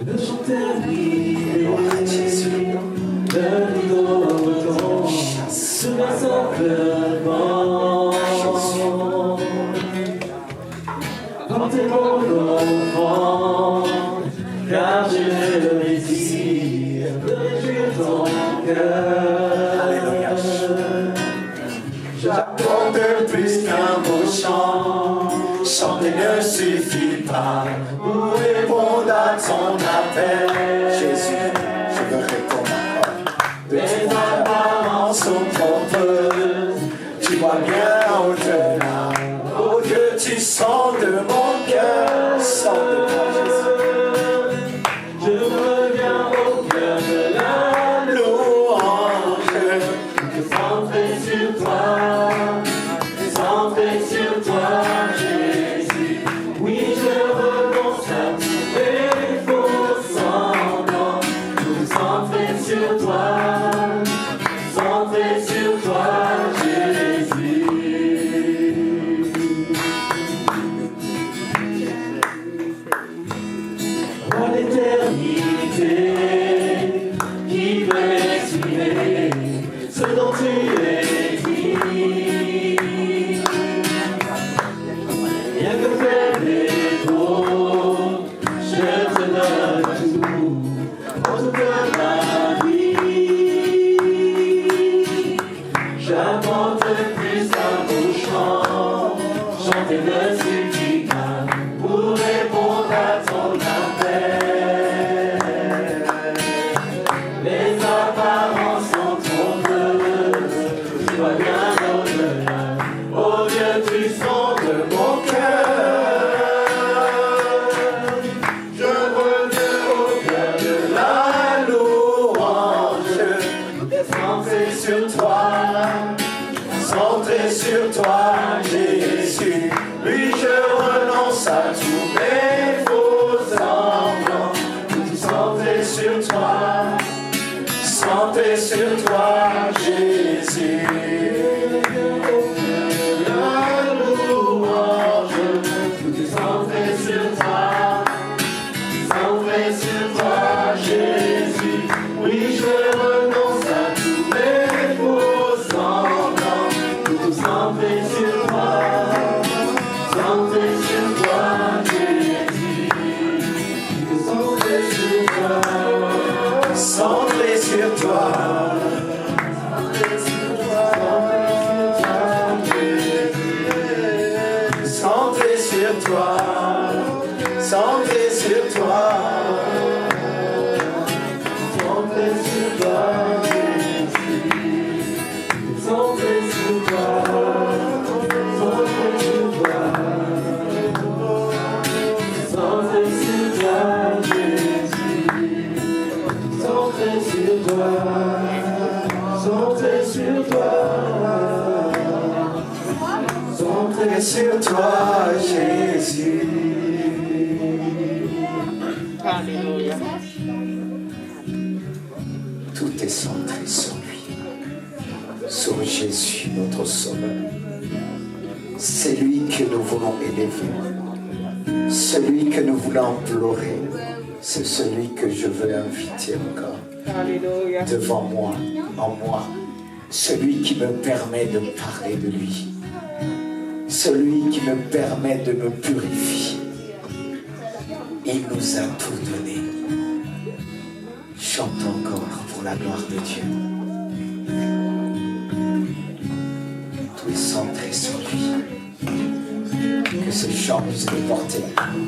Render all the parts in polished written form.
de chanter, de rideau, sous la simplement. Portez mon enfant, car j'ai le désir de réjouir ton cœur. Alléluia. J'apporte plus qu'un beau chant. Chanter ne suffit pas pour répondre à ton appel. Jésus, je veux répondre encore. Tes apparences sont trompeuses. Tu vois bien au-delà. Oh Dieu, tu sens de mon cœur. Sors de moi, Jésus. Je reviens au cœur de la Louange. centré sur toi, centré sur toi, Jésus. Oui, je renonce à tous mes faux semblants. Tout centré sur toi, Jésus. En l'éternité, qui veut exprimer ce dont tu es dit. Rien que faire les beaux, je te donne tout, en toute ma vie. J'apporte plus un beau chant, chanter ne suffit pas pour répondre à ton appel. Les apparences sont trompeuses, tu vois bien au-delà. Oh Dieu, tu sens de mon cœur. Je reviens au cœur de La louange, centré sur toi, centré sur toi, Jésus. Oui, je renonce à tous mes faux semblants. Tout centré sur toi, centré sur toi, Jésus. La louange, tout est centré sur toi, centré sur toi, Jésus. Oui, je renonce à tous mes faux semblants. Tout est centré sur toi, centré sur toi, Jésus. Tout est centré sur toi, centré sur toi. Centré sur toi, centré sur toi, centré sur toi, Jésus. Centré sur toi, centré sur toi, centré sur toi, Jésus. Centré sur toi, centré sur toi, centré sur toi, Jésus. Alléluia. Tout est centré sur lui, sur Jésus, notre Sauveur. C'est lui que nous voulons élever, celui que nous voulons implorer. C'est celui que je veux inviter encore Alléluia. devant moi, en moi. Celui qui me permet de parler de lui. Celui qui me permet de me purifier. Il nous a tout donné. Chante encore pour la gloire de Dieu. Tout est centré sur lui. Que ce chant puisse nous porter.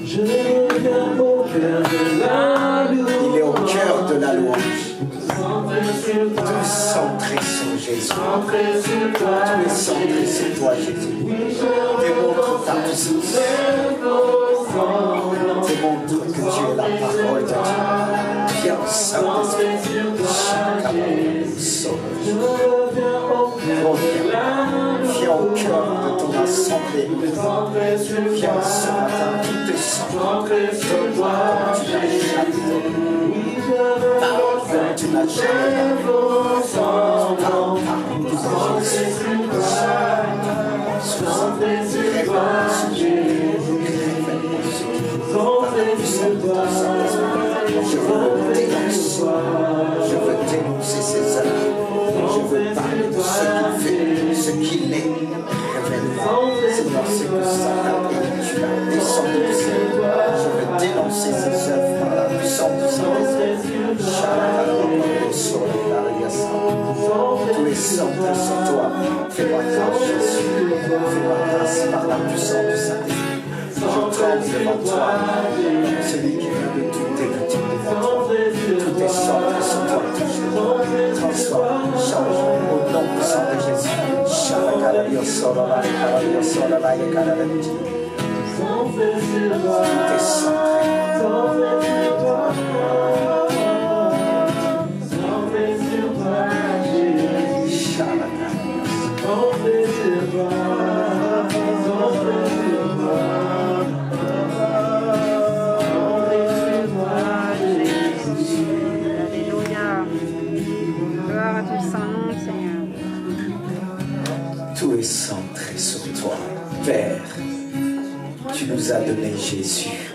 je reviens au cœur de la louange. Il est au cœur de la louange. Centré sur toi, Tout centré sur Jésus. centré sur toi, Tout est centré sur toi, Jésus. Démontre ta puissance. Démontre que tu es la parole de Dieu. Viens au Saint-Esprit. Chaque amour sauve. Viens au cœur de ton assemblée. Viens ce matin, tout est centré sur toi. Tu n'as jamais parle comme tu n'as jamais parle comme tu n'as jamais ce qu'il fait, ce qu'il est, révèle-moi. Seigneur, c'est que Satan et tu as descendu du ciel. Je veux dénoncer ces œuvres par la puissance du Saint-Esprit. Tous les centres sur toi, fais-moi grâce, Jésus. Fais-moi grâce par la puissance du Saint-Esprit. Je tremble devant toi, celui qui veut de toutes tes petits devant toi. Tout est centré sur toi, touche-le. Transforme, change au nom puissant de Jésus. Tout est centré. Alléluia. Gloire à tout son nom, Seigneur. Tout est centré sur toi. Père, tu nous as donné Jésus.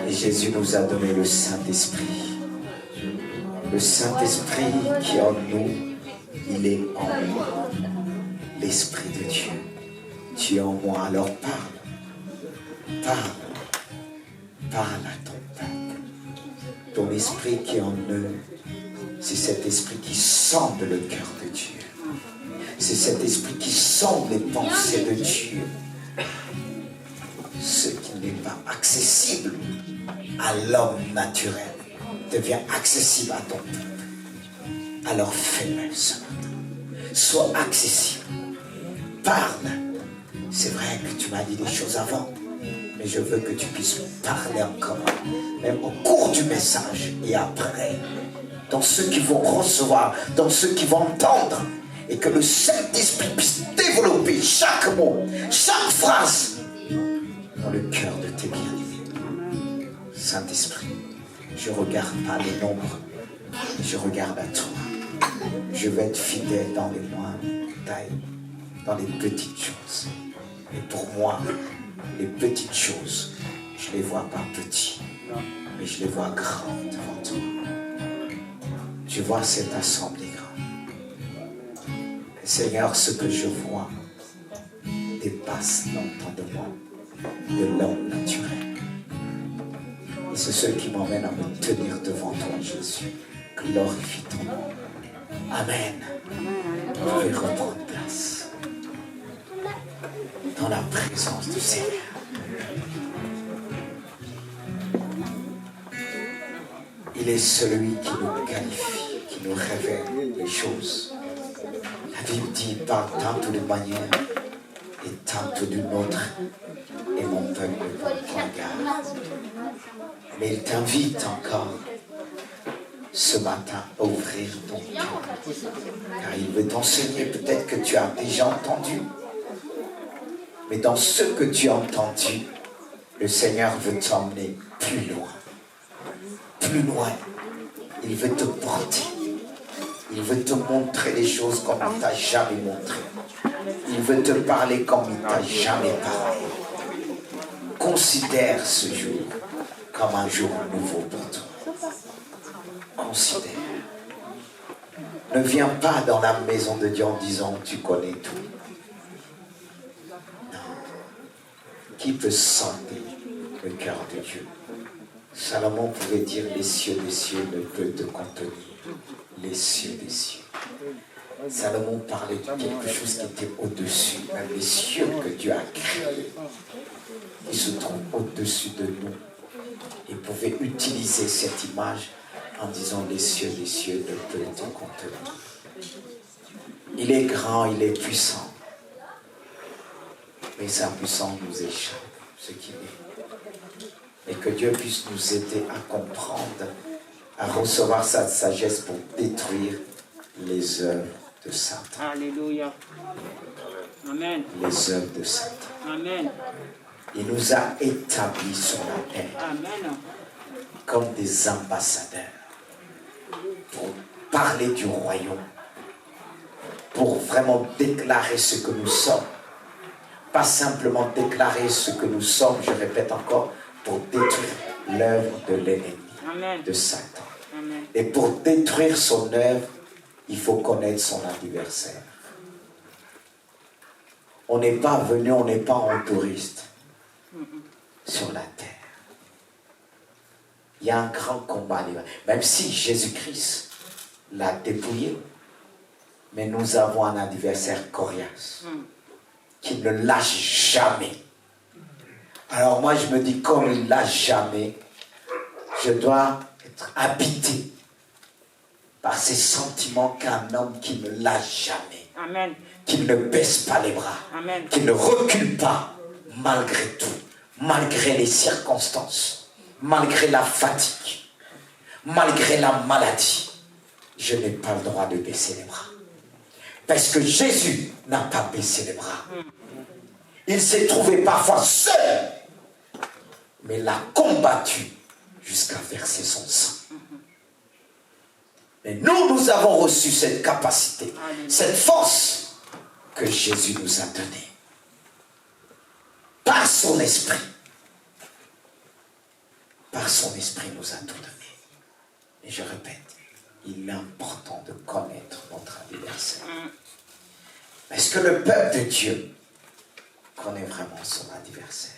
Et Jésus nous a donné le Saint-Esprit. Le Saint-Esprit qui est en nous, il est en moi. L'Esprit de Dieu. Tu es en moi, alors parle. Parle. Parle à ton peuple. Ton esprit qui est en eux, c'est cet esprit qui sonde le cœur de Dieu. C'est cet esprit qui sonde les pensées de Dieu. Ce qui n'est pas accessible à l'homme naturel devient accessible à ton peuple. Alors fais-le ce matin. Sois accessible. Parle. C'est vrai que tu m'as dit des choses avant, mais je veux que tu puisses parler encore, même au cours du message et après, dans ceux qui vont recevoir, dans ceux qui vont entendre, et que le Saint-Esprit puisse développer chaque mot, chaque phrase dans le cœur de tes bien-aimés. Saint-Esprit, je ne regarde pas les nombres, je regarde à toi. Je vais être fidèle dans les moindres détails, dans les petites choses. Et pour moi, les petites choses, je ne les vois pas petites, mais je les vois grandes devant toi. Je vois cette assemblée grande. Et Seigneur, ce que je vois dépasse l'entendement de l'homme naturel. Et c'est ce qui m'emmène à me tenir devant toi, Jésus. Glorifie ton nom. Amen. Je vais reprendre place dans la présence du Seigneur. Il est celui qui nous qualifie, qui nous révèle les choses. La Bible dit, par tantôt de manière et tantôt d'une autre, et mon peuple ne prend point garde. Mais il t'invite encore ce matin à ouvrir ton cœur, car il veut t'enseigner. Peut-être que tu as déjà entendu, mais dans ce que tu as entendu, le Seigneur veut t'emmener plus loin. Plus loin. Il veut te porter. Il veut te montrer les choses comme il ne t'a jamais montré. Il veut te parler comme il ne t'a jamais parlé. Considère ce jour comme un jour nouveau pour toi. Considère. Ne viens pas dans la maison de Dieu en disant tu connais tout. Non. Qui peut sonder le cœur de Dieu? Salomon pouvait dire les cieux des cieux ne peuvent te contenir. Les cieux des cieux. Salomon parlait de quelque chose qui était au-dessus, même les cieux que Dieu a créés, qui se trouvent au-dessus de nous. Il pouvait utiliser cette image en disant les cieux des cieux ne peuvent te contenir. Il est grand, il est puissant, mais sa puissance nous échappe, ce qu'il est. Et que Dieu puisse nous aider à comprendre, à recevoir sa sagesse pour détruire les œuvres de Satan. Alléluia. Amen. Les œuvres de Satan. Amen. Il nous a établis sur la terre Amen. comme des ambassadeurs pour parler du royaume, pour vraiment déclarer ce que nous sommes. Pas simplement déclarer ce que nous sommes, je répète encore, pour détruire l'œuvre de l'ennemi, Amen. de Satan. Amen. Et pour détruire son œuvre, il faut connaître son adversaire. On n'est pas venu, on n'est pas en touriste sur la terre. Il y a un grand combat. Même si Jésus-Christ l'a dépouillé, mais nous avons un adversaire coriace qui ne lâche jamais. Alors moi je me dis, comme il ne lâche jamais, je dois être habité par ces sentiments qu'un homme qui ne lâche jamais. Amen. Qui ne baisse pas les bras. Amen. Qui ne recule pas malgré tout, malgré les circonstances, malgré la fatigue, malgré la maladie. Je n'ai pas le droit de baisser les bras. Parce que Jésus n'a pas baissé les bras. Il s'est trouvé parfois seul, mais l'a combattu jusqu'à verser son sang. Mais nous avons reçu cette capacité, cette force que Jésus nous a donnée. Par son esprit. Par son esprit nous a tout donné. Et je répète, il est important de connaître notre adversaire. Est-ce que le peuple de Dieu connaît vraiment son adversaire?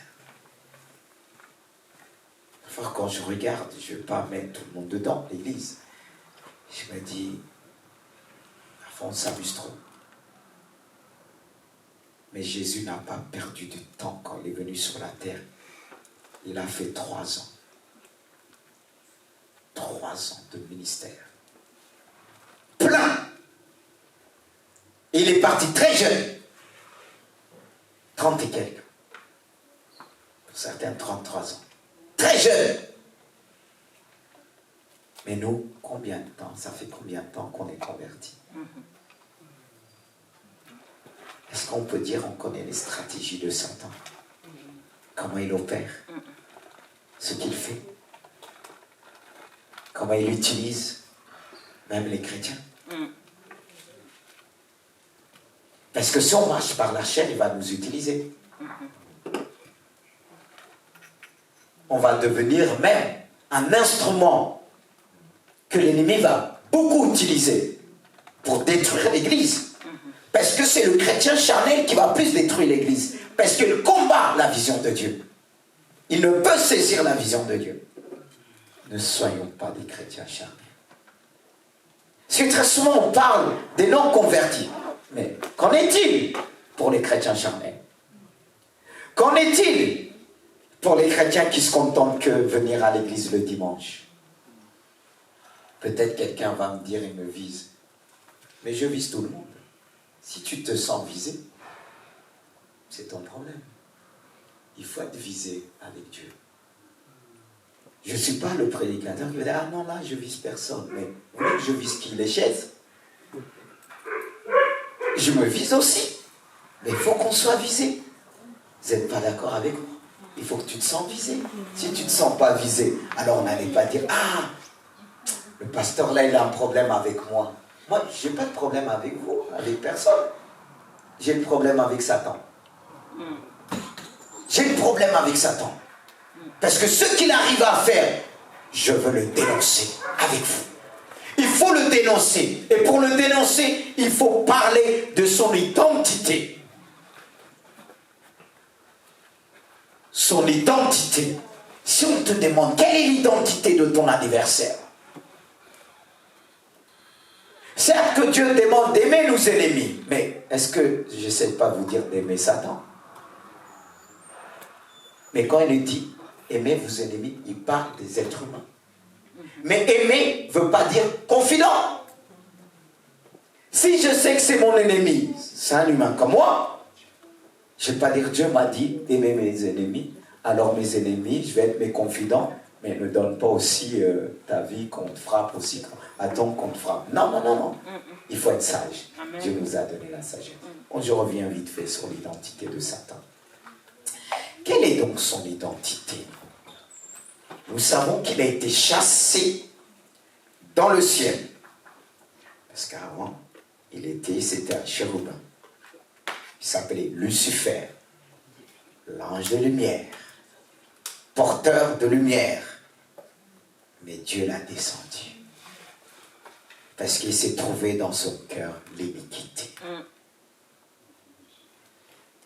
Enfin, quand je regarde, je ne vais pas mettre tout le monde dedans, l'église. Je me dis, parfois on s'amuse trop. Mais Jésus n'a pas perdu de temps quand il est venu sur la terre. Il a fait 3 ans. 3 ans de ministère. Plein. Et il est parti très jeune. 30 et quelques. Pour certains, 33 ans. Très jeune. Mais nous, combien de temps? Ça fait combien de temps qu'on est convertis? Est-ce qu'on peut dire qu'on connaît les stratégies de Satan? Comment il opère? Ce qu'il fait? Comment il utilise même les chrétiens? Parce que si on marche par la chair, il va nous utiliser. On va devenir même un instrument que l'ennemi va beaucoup utiliser pour détruire l'Église. Parce que c'est le chrétien charnel qui va plus détruire l'Église. Parce qu'il combat la vision de Dieu. Il ne peut saisir la vision de Dieu. Ne soyons pas des chrétiens charnels. Parce que très souvent on parle des non-convertis. Mais qu'en est-il pour les chrétiens charnels? Qu'en est-il pour les chrétiens qui se contentent que venir à l'église le dimanche? Peut-être quelqu'un va me dire, il me vise. Mais je vise tout le monde. Si tu te sens visé, c'est ton problème. Il faut être visé avec Dieu. Je ne suis pas le prédicateur qui va dire, ah non, là, je vise personne. Mais vous voulez que je vise qui? Les chaises? Je me vise aussi. Mais il faut qu'on soit visé. Vous n'êtes pas d'accord avec moi? Il faut que tu te sens visé. Si tu ne te sens pas visé, alors on n'allait pas dire, ah, le pasteur là, il a un problème avec moi. Moi, je n'ai pas de problème avec vous, avec personne. J'ai le problème avec Satan. J'ai le problème avec Satan. Parce que ce qu'il arrive à faire, je veux le dénoncer avec vous. Il faut le dénoncer. Et pour le dénoncer, il faut parler de son identité. Son identité. Si on te demande quelle est l'identité de ton adversaire, certes que Dieu demande d'aimer nos ennemis, mais est-ce que je ne sais pas vous dire d'aimer Satan? Mais quand il dit aimer vos ennemis, il parle des êtres humains. Mais aimer ne veut pas dire confident. Si je sais que c'est mon ennemi, c'est un humain comme moi, je ne vais pas dire Dieu m'a dit d'aimer mes ennemis, alors mes ennemis, je vais être mes confidents, mais ne donne pas aussi ta vie qu'on te frappe aussi. Attends qu'on te frappe. Non, non, non, non. Il faut être sage. Amen. Dieu nous a donné la sagesse. Je reviens vite fait sur l'identité de Satan. Quelle est donc son identité? Nous savons qu'il a été chassé dans le ciel. Parce qu'avant, c'était un chérubin. Il s'appelait Lucifer, l'ange de lumière, porteur de lumière. Mais Dieu l'a descendu. Parce qu'il s'est trouvé dans son cœur l'iniquité.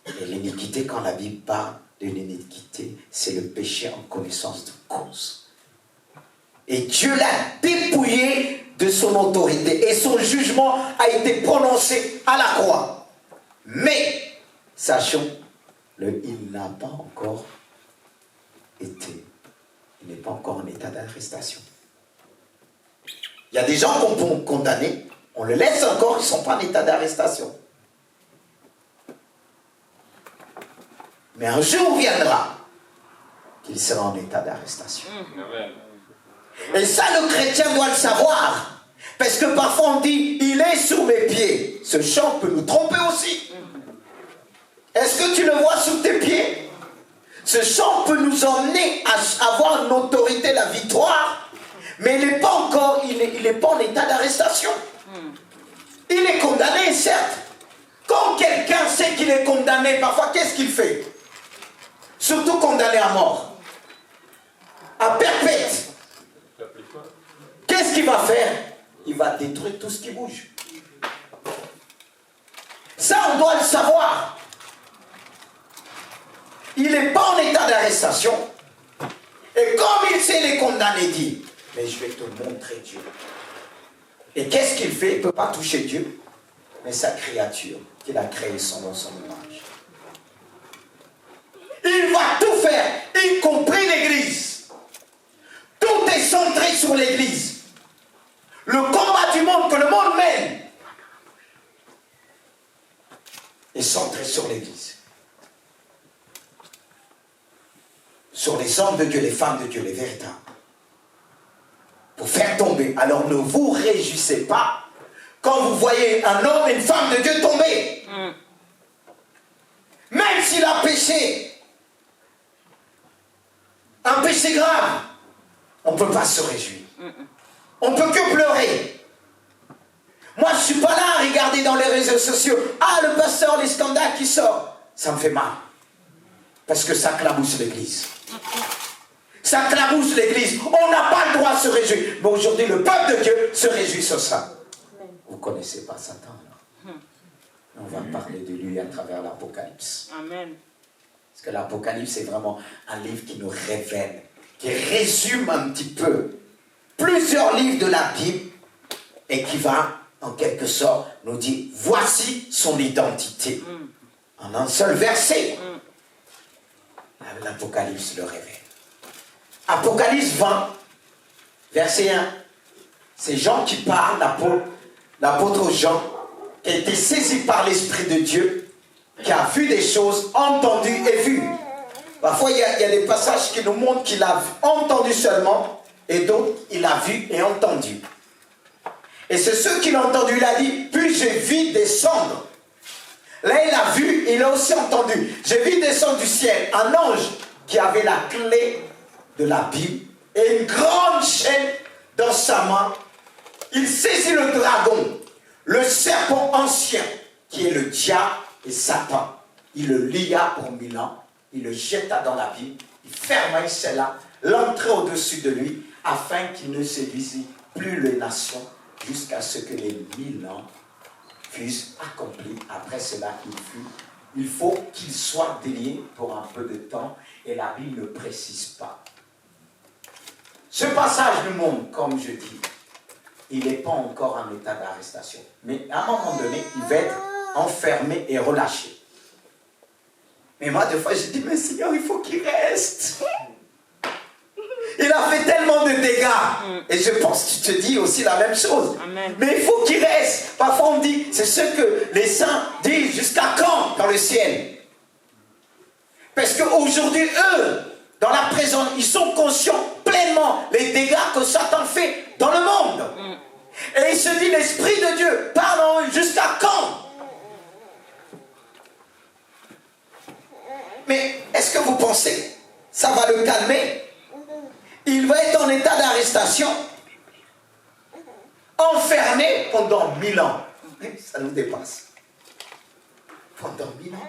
Et l'iniquité, quand la Bible parle de l'iniquité, c'est le péché en connaissance de cause. Et Dieu l'a dépouillé de son autorité. Et son jugement a été prononcé à la croix. Mais, sachons, il n'a pas encore été, il n'est pas encore en état d'arrestation. Il y a des gens qu'on peut condamner, on le laisse encore, ils ne sont pas en état d'arrestation. Mais un jour viendra qu'il sera en état d'arrestation. Et ça, le chrétien doit le savoir. Parce que parfois on dit, il est sous mes pieds. Ce chant peut nous tromper aussi. Est-ce que tu le vois sous tes pieds? Ce chant peut nous emmener à avoir une autorité, la victoire. Mais il n'est pas encore, il n'est pas en état d'arrestation. Il est condamné, certes. Quand quelqu'un sait qu'il est condamné, parfois, qu'est-ce qu'il fait? Surtout condamné à mort. À perpète. Qu'est-ce qu'il va faire? Il va détruire tout ce qui bouge. Ça, on doit le savoir. Il n'est pas en état d'arrestation. Et comme il sait les condamner, dit, mais je vais te montrer Dieu. Et qu'est-ce qu'il fait? Il ne peut pas toucher Dieu, mais sa créature qu'il a créée dans son image. Il va tout faire, y compris l'Église. Tout est centré sur l'Église. Le combat du monde que le monde mène est centré sur l'Église. Sur les hommes de Dieu, les femmes de Dieu, les véritables. Pour faire tomber. Alors ne vous réjouissez pas quand vous voyez un homme et une femme de Dieu tomber. Même s'il a péché. Un péché grave. On ne peut pas se réjouir. On ne peut que pleurer. Moi, je ne suis pas là à regarder dans les réseaux sociaux. Ah, le pasteur, les scandales qui sortent. Ça me fait mal. Parce que ça clabousse l'église. Ça clabousse l'église. On n'a pas le droit de se réjouir. Mais aujourd'hui, le peuple de Dieu se réjouit sur ça. Vous ne connaissez pas Satan, alors. On va parler de lui à travers l'Apocalypse. Amen. Parce que l'Apocalypse, c'est vraiment un livre qui nous révèle, qui résume un petit peu plusieurs livres de la Bible et qui va, en quelque sorte, nous dire, voici son identité. En un seul verset. L'Apocalypse le révèle. Apocalypse 20, verset 1. C'est Jean qui parle, l'apôtre Jean, qui a été saisi par l'Esprit de Dieu, qui a vu des choses, entendu et vu. Parfois, il y a des passages qui nous montrent qu'il a entendu seulement, et d'autres, il a vu et entendu. Et c'est ceux qui l'ont entendu, il a dit, puis j'ai vu descendre. Là, il a vu, il a aussi entendu. J'ai vu descendre du ciel un ange qui avait la clé de la Bible et une grande chaîne dans sa main. Il saisit le dragon, le serpent ancien, qui est le diable et Satan. Il le lia pour 1000 ans, il le jeta dans la Bible, il ferma celle-là, l'entrée au-dessus de lui, afin qu'il ne séduise plus les nations, jusqu'à ce que les 1000 ans fussent accomplis. Après cela, il faut qu'il soit délié pour un peu de temps, et la Bible ne précise pas. Ce passage nous montre, comme je dis, il n'est pas encore en état d'arrestation. Mais à un moment donné, il va être enfermé et relâché. Mais moi, des fois, je dis, mais Seigneur, il faut qu'il reste. Il a fait tellement de dégâts. Et je pense que tu te dis aussi la même chose. Amen. Mais il faut qu'il reste. Parfois, on dit, c'est ce que les saints disent, jusqu'à quand dans le ciel? Parce qu'aujourd'hui, eux, dans la présence, ils sont conscients pleinement les dégâts que Satan fait dans le monde. Et il se dit, l'Esprit de Dieu parle en eux, jusqu'à quand? Mais est-ce que vous pensez ça va le calmer? Il va être en état d'arrestation, enfermé pendant 1000 ans. Ça nous dépasse. Pendant 1000 ans,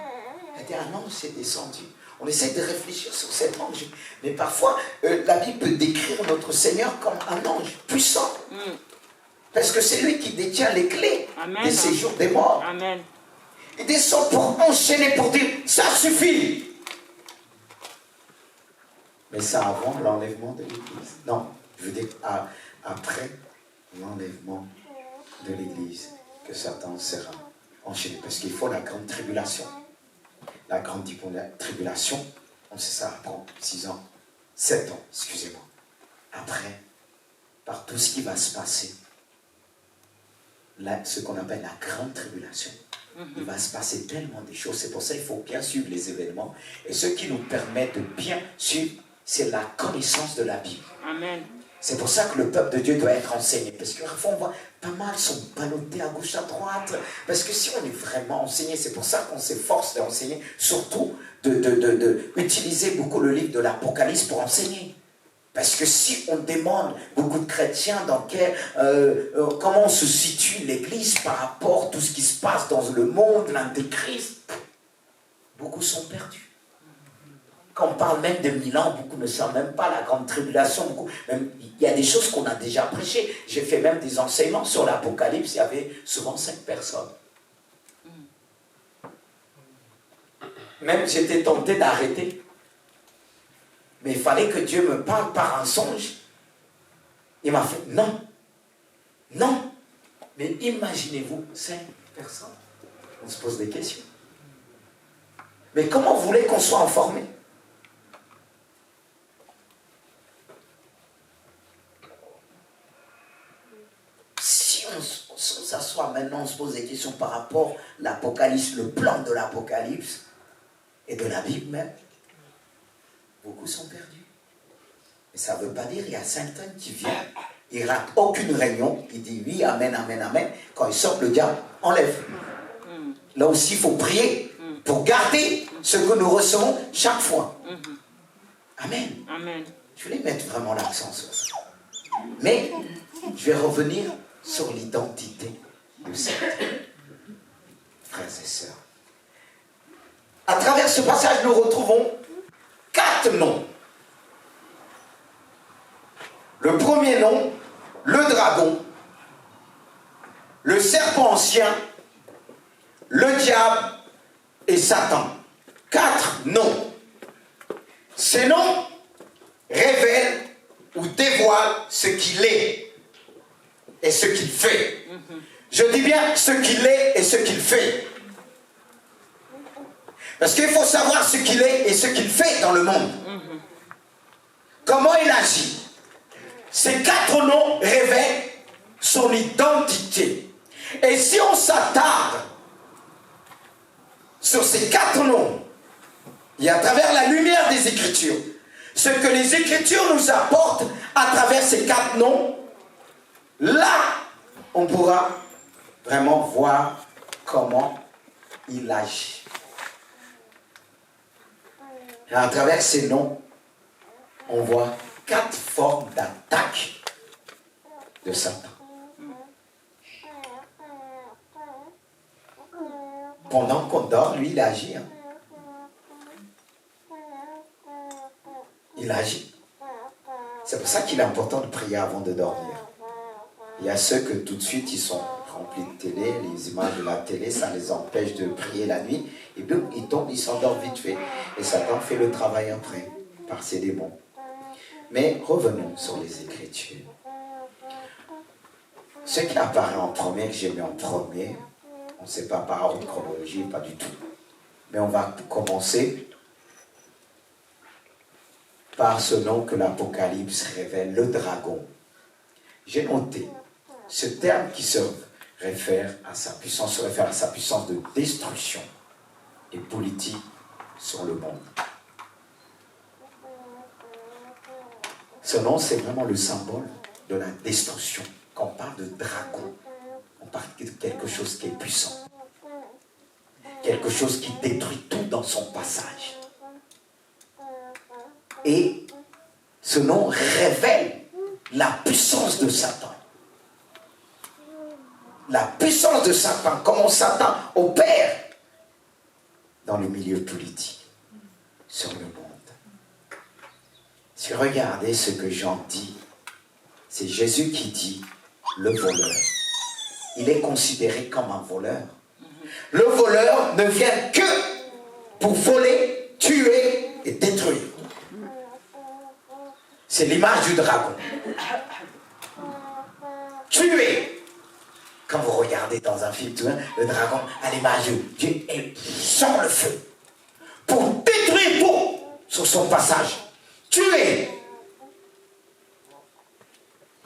il y a un ange s'est descendu. On essaie de réfléchir sur cet ange. Mais parfois, la Bible peut décrire notre Seigneur comme un ange puissant. Parce que c'est lui qui détient les clés Amen. des séjours des morts. Amen. Il descend pour enchaîner, pour dire, ça suffit. Mais ça avant l'enlèvement de l'Église. Non, je veux dire après l'enlèvement de l'Église que Satan sera enchaîné. Parce qu'il faut la grande tribulation. La grande tribulation, on sait ça prend 6 ans, 7 ans, excusez-moi. Après, par tout ce qui va se passer, là, ce qu'on appelle la grande tribulation, il va se passer tellement de choses. C'est pour ça qu'il faut bien suivre les événements. Et ce qui nous permet de bien suivre, c'est la connaissance de la Bible. Amen. C'est pour ça que le peuple de Dieu doit être enseigné. Parce que parfois, on voit pas mal sont ballottés à gauche, à droite. Parce que si on est vraiment enseigné, c'est pour ça qu'on s'efforce d'enseigner, surtout d'utiliser beaucoup le livre de l'Apocalypse pour enseigner. Parce que si on demande beaucoup de chrétiens comment se situe l'Église par rapport à tout ce qui se passe dans le monde, l'Antéchrist, beaucoup sont perdus. Quand on parle même de 1000 ans, beaucoup ne savent même pas la grande tribulation. Il y a des choses qu'on a déjà prêchées. J'ai fait même des enseignements sur l'Apocalypse. Il y avait souvent 5 personnes. Même j'étais tenté d'arrêter. Mais il fallait que Dieu me parle par un songe. Il m'a fait non. Non. Mais imaginez-vous 5 personnes. On se pose des questions. Mais comment vous voulez qu'on soit informé? Si on s'assoit maintenant, on se pose des questions par rapport à l'Apocalypse, le plan de l'Apocalypse et de la Bible même, beaucoup sont perdus. Mais ça ne veut pas dire qu'il y a certains qui viennent, ils ne ratent aucune réunion, ils disent oui, amen, amen, amen. Quand ils sortent, le diable enlève. Là aussi, il faut prier pour garder ce que nous recevons chaque fois. Amen. Amen. Je voulais mettre vraiment l'accent sur ça. Mais je vais revenir sur l'identité de Satan. Frères et sœurs. À travers ce passage, nous retrouvons 4 noms. Le premier nom, le dragon, le serpent ancien, le diable et Satan. 4 noms. Ces noms révèlent ou dévoilent ce qu'il est et ce qu'il fait. Je dis bien ce qu'il est et ce qu'il fait. Parce qu'il faut savoir ce qu'il est et ce qu'il fait dans le monde. Comment il agit. Ces 4 noms révèlent son identité. Et si on s'attarde sur ces 4 noms, et à travers la lumière des Écritures, ce que les Écritures nous apportent à travers ces 4 noms, là, on pourra vraiment voir comment il agit. Et à travers ces noms, on voit 4 formes d'attaque de Satan. Pendant qu'on dort, lui, il agit. Il agit. C'est pour ça qu'il est important de prier avant de dormir. Il y a ceux que tout de suite, ils sont remplis de télé, les images de la télé, ça les empêche de prier la nuit. Et puis, ils tombent, ils s'endorment vite fait. Et Satan fait le travail après, par ses démons. Mais revenons sur les Écritures. Ce qui apparaît en premier, que j'ai mis en premier, on ne sait pas par ordre chronologie, pas du tout. Mais on va commencer par ce nom que l'Apocalypse révèle, le dragon. J'ai noté ce terme qui se réfère à sa puissance de destruction et politique sur le monde. Ce nom, c'est vraiment le symbole de la destruction. Quand on parle de dragon, on parle de quelque chose qui est puissant. Quelque chose qui détruit tout dans son passage. Et ce nom révèle la puissance de Satan. La puissance de Satan, comment Satan opère dans le milieu politique, sur le monde. Si vous regardez ce que Jean dit, c'est Jésus qui dit, le voleur. Il est considéré comme un voleur. Le voleur ne vient que pour voler, tuer et détruire. C'est l'image du dragon. Tuer. Quand vous regardez dans un film, le dragon a l'image de Dieu et sort le feu. Pour détruire tout sur son passage. Tuer.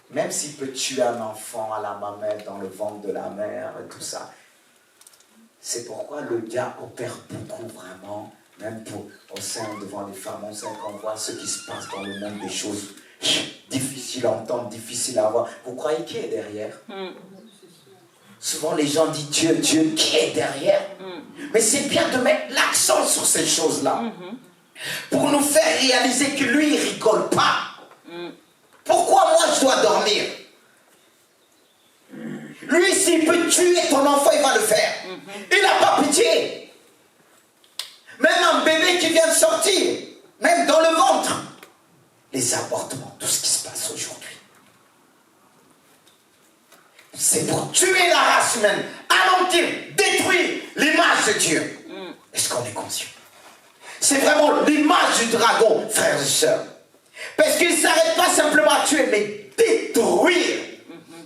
Même s'il peut tuer un enfant à la mamelle, dans le ventre de la mère et tout ça. C'est pourquoi le diable opère beaucoup vraiment, même au sein, devant les femmes enceintes, qu'on voit ce qui se passe dans le monde, des choses difficiles à entendre, difficiles à voir. Vous croyez qui est derrière? Souvent les gens disent Dieu, Dieu, qui est derrière? Mais c'est bien de mettre l'accent sur ces choses-là. Pour nous faire réaliser que lui, il ne rigole pas. Pourquoi moi je dois dormir? Lui, s'il peut tuer ton enfant, il va le faire. Il n'a pas pitié. Même un bébé qui vient de sortir, même dans le ventre. Les avortements, tout ce qui se passe aujourd'hui. C'est pour tuer la race humaine, anéantir, détruire l'image de Dieu. Est-ce qu'on est conscient? C'est vraiment l'image du dragon, frères et sœurs. Parce qu'il ne s'arrête pas simplement à tuer, mais détruire.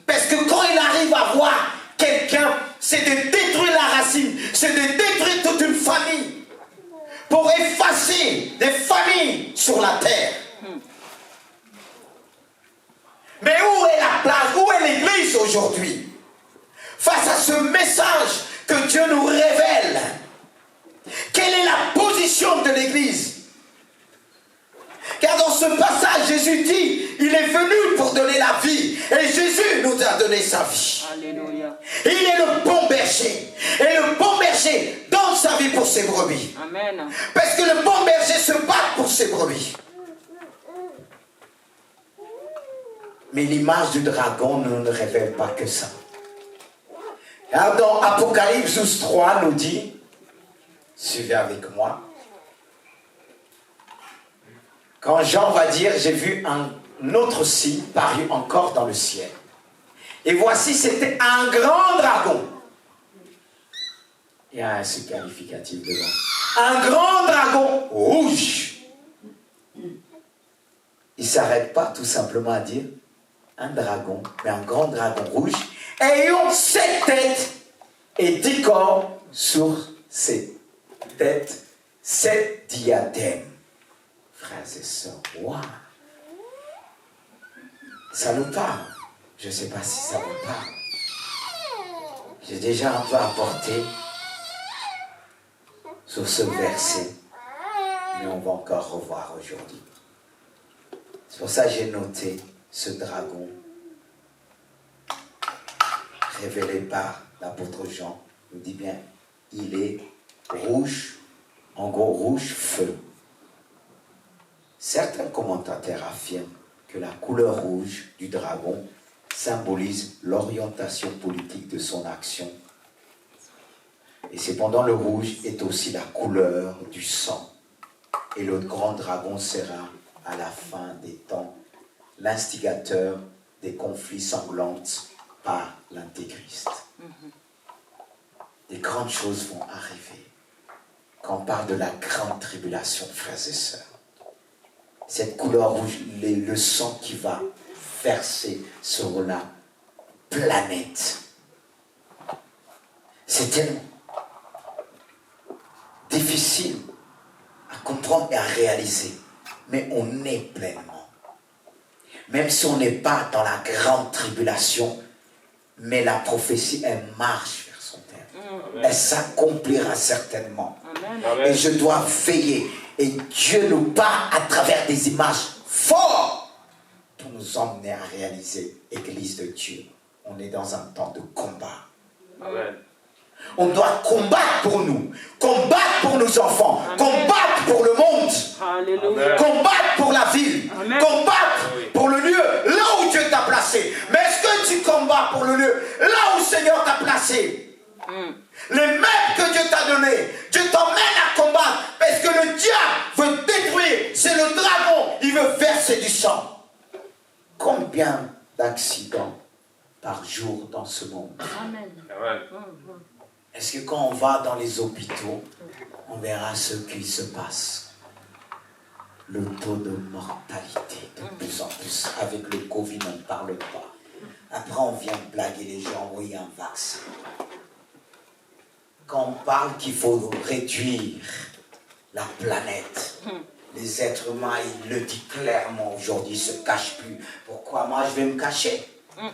Parce que quand il arrive à voir quelqu'un, c'est de détruire la racine, c'est de détruire toute une famille pour effacer des familles sur la terre. Mais où est la place, où est l'église aujourd'hui? Face à ce message que Dieu nous révèle, quelle est la position de l'église? Car dans ce passage, Jésus dit, il est venu pour donner la vie. Et Jésus nous a donné sa vie. Alléluia. Il est le bon berger. Et le bon berger donne sa vie pour ses brebis. Amen. Parce que le bon berger se bat pour ses brebis. Mais l'image du dragon ne nous révèle pas que ça. Alors dans Apocalypse 12:3 nous dit, suivez avec moi. Quand Jean va dire, j'ai vu un autre signe paru encore dans le ciel. Et voici, c'était un grand dragon. Il y a un C qualificatif devant. Un grand dragon rouge. Il ne s'arrête pas tout simplement à dire un dragon, mais un grand dragon rouge, ayant 7 têtes et 10 cornes sur ses têtes, 7 diadèmes. Frères et sœurs, waouh! Ça nous parle. Je ne sais pas si ça vous parle. J'ai déjà un peu apporté sur ce verset, mais on va encore revoir aujourd'hui. C'est pour ça que j'ai noté ce dragon révélé par l'apôtre Jean. Il dit bien, il est rouge, en gros rouge feu. Certains commentateurs affirment que la couleur rouge du dragon symbolise l'orientation politique de son action. Et cependant, le rouge est aussi la couleur du sang. Et le grand dragon sera, à la fin des temps, l'instigateur des conflits sanglants par l'Antéchrist. Des grandes choses vont arriver. Quand on parle de la grande tribulation, frères et sœurs, cette couleur rouge, le sang qui va verser sur la planète. C'est tellement difficile à comprendre et à réaliser, mais on est pleinement. Même si on n'est pas dans la grande tribulation, mais la prophétie, elle marche vers son terme. Elle s'accomplira certainement. Amen. Et je dois veiller. Et Dieu nous parle à travers des images fortes pour nous emmener à réaliser, Église de Dieu, on est dans un temps de combat. Amen. On doit combattre pour nous, combattre pour nos enfants, combattre pour le monde, Alléluia. combattre pour la ville, Amen. combattre pour le lieu, là où Dieu t'a placé. Mais est-ce que tu combats pour le lieu, là où le Seigneur t'a placé? Les maîtres que Dieu t'a donnés, Dieu t'emmène à combattre parce que le diable veut détruire. C'est le dragon, il veut verser du sang. Combien d'accidents par jour dans ce monde. Amen. Est-ce que quand on va dans les hôpitaux, on verra ce qui se passe? Le taux de mortalité de plus en plus. Avec le Covid, on ne parle pas. Après, on vient blaguer les gens, oui, un vaccin. Quand on parle qu'il faut réduire la planète, les êtres humains, il le dit clairement aujourd'hui, ne se cachent plus. Pourquoi moi je vais me cacher? Hein?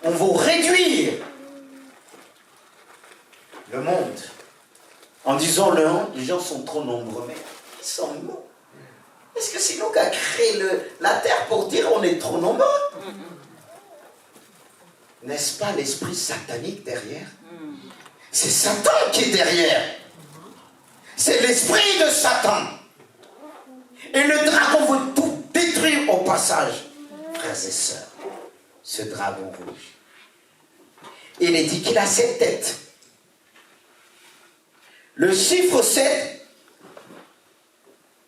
On veut réduire le monde. En disant les gens sont trop nombreux, mais ils sont nous. Est-ce que c'est nous qui avons créé la terre pour dire on est trop nombreux? N'est-ce pas l'esprit satanique derrière? C'est Satan qui est derrière. C'est l'esprit de Satan. Et le dragon veut tout détruire au passage. Frères et sœurs, ce dragon rouge, il est dit qu'il a 7 têtes. Le chiffre 7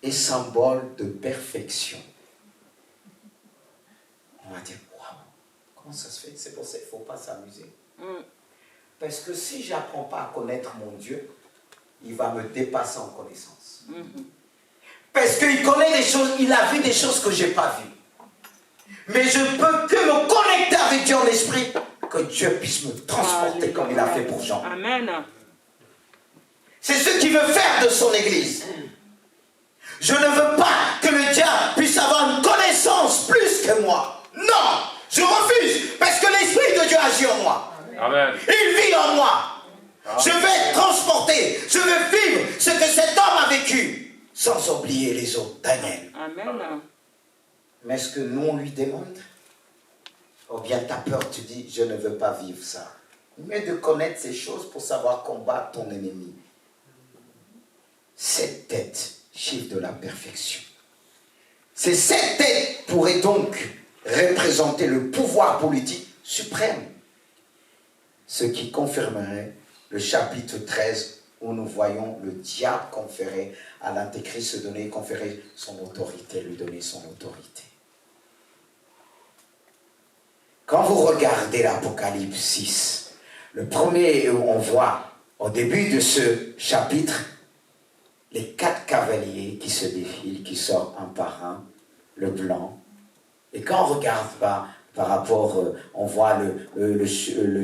est symbole de perfection. On va dire, waouh, comment ça se fait? C'est pour ça qu'il ne faut pas s'amuser. Parce que si je n'apprends pas à connaître mon Dieu, il va me dépasser en connaissance. Parce qu'il connaît des choses, il a vu des choses que je n'ai pas vues. Mais je ne peux que me connecter avec Dieu en esprit, que Dieu puisse me transporter comme il a fait pour Jean. Amen. C'est ce qu'il veut faire de son église. Je ne veux pas que le diable puisse avoir une connaissance plus que moi. Non, je refuse, parce que l'Esprit de Dieu agit en moi. Amen. Il vit en moi. Je vais être transporté, je vais vivre ce que cet homme a vécu, sans oublier les autres, Daniel. Amen. Mais est-ce que nous, on lui demande? Ou bien tu as peur, tu dis, je ne veux pas vivre ça. Mais de connaître ces choses pour savoir combattre ton ennemi. Cette tête, chiffre de la perfection. Ces 7 têtes pourraient donc représenter le pouvoir politique suprême. Ce qui confirmerait le chapitre 13 où nous voyons le diable conférer à l'antéchrist, conférer son autorité, lui donner son autorité. Quand vous regardez l'Apocalypse 6, le premier où on voit au début de ce chapitre les 4 cavaliers qui se défilent, qui sortent un par un, le blanc. Et quand on regarde par rapport, on voit le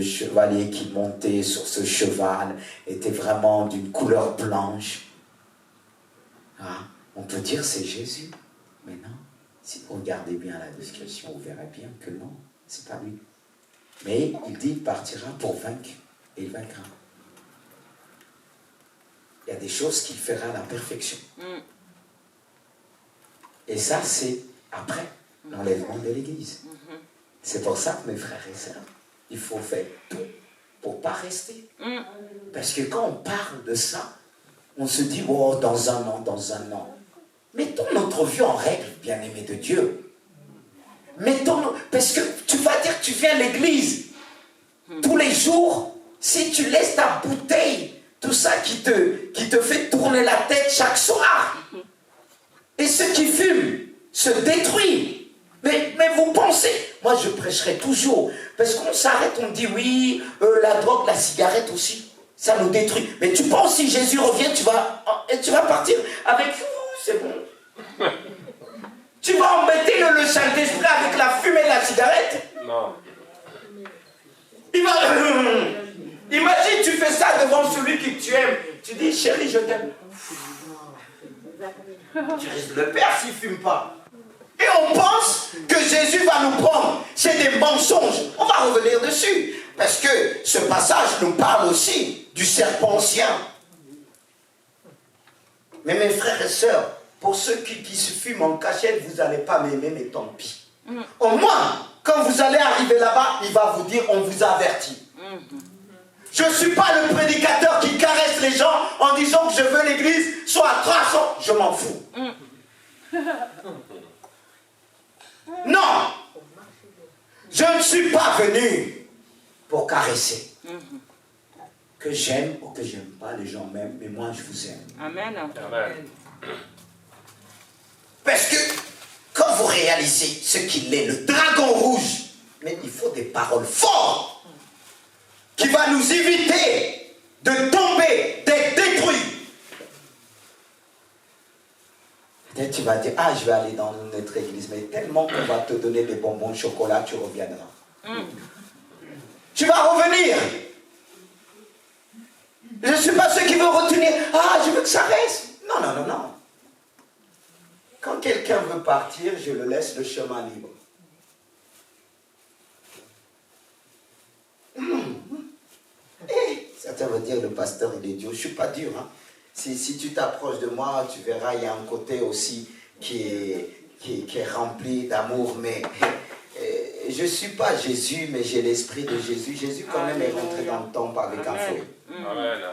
chevalier qui montait sur ce cheval, était vraiment d'une couleur blanche. Ah, on peut dire c'est Jésus, mais non. Si vous regardez bien la description, vous verrez bien que non, c'est pas lui. Mais il dit qu'il partira pour vaincre, et il vaincra. Il y a des choses qu'il fera à la perfection. Et ça, c'est après l'enlèvement de l'Église. C'est pour ça que mes frères et sœurs, il faut faire tout pour ne pas rester. Parce que quand on parle de ça, on se dit, oh, dans un an. Mettons notre vie en règle, bien-aimé de Dieu. Parce que tu vas dire que tu viens à l'église tous les jours, si tu laisses ta bouteille, tout ça qui te fait tourner la tête chaque soir. Et ceux qui fument se détruisent. Mais vous pensez, moi je prêcherai toujours, parce qu'on s'arrête, on dit oui, la drogue, la cigarette aussi, ça nous détruit. Mais tu penses si Jésus revient, tu vas partir avec c'est bon. Tu vas embêter le Saint-Esprit avec la fumée de la cigarette? Non. Imagine, tu fais ça devant celui que tu aimes. Tu dis, chérie, je t'aime. Tu risques de le perdre s'il ne fume pas. Et on pense que Jésus va nous prendre. C'est des mensonges. On va revenir dessus. Parce que ce passage nous parle aussi du serpent ancien. Mais mes frères et sœurs, pour ceux qui se fument en cachette, vous n'allez pas m'aimer, mais tant pis. Au moins, quand vous allez arriver là-bas, il va vous dire, on vous a averti. Je ne suis pas le prédicateur qui caresse les gens en disant que je veux l'église soit à 300. Je m'en fous. Non. Je ne suis pas venu pour caresser. Que j'aime ou que j'aime pas, les gens m'aiment, mais moi je vous aime. Amen. Parce que quand vous réaliser ce qu'il est, le dragon rouge. Mais il faut des paroles fortes qui vont nous éviter de tomber, d'être détruits. Peut-être tu vas dire, ah, je vais aller dans notre église, mais tellement qu'on va te donner des bonbons de chocolat, tu reviendras. Tu vas revenir. Je ne suis pas ceux qui veulent retenir, ah, je veux que ça reste. Non, non, non, non. Quand quelqu'un veut partir, je le laisse le chemin libre. Certains vont dire, le pasteur, il est dur. Je ne suis pas dur. Hein. Si tu t'approches de moi, tu verras, il y a un côté aussi qui est rempli d'amour. Mais je ne suis pas Jésus, mais j'ai l'esprit de Jésus. Jésus, quand même, est rentré dans le temple avec un fouet.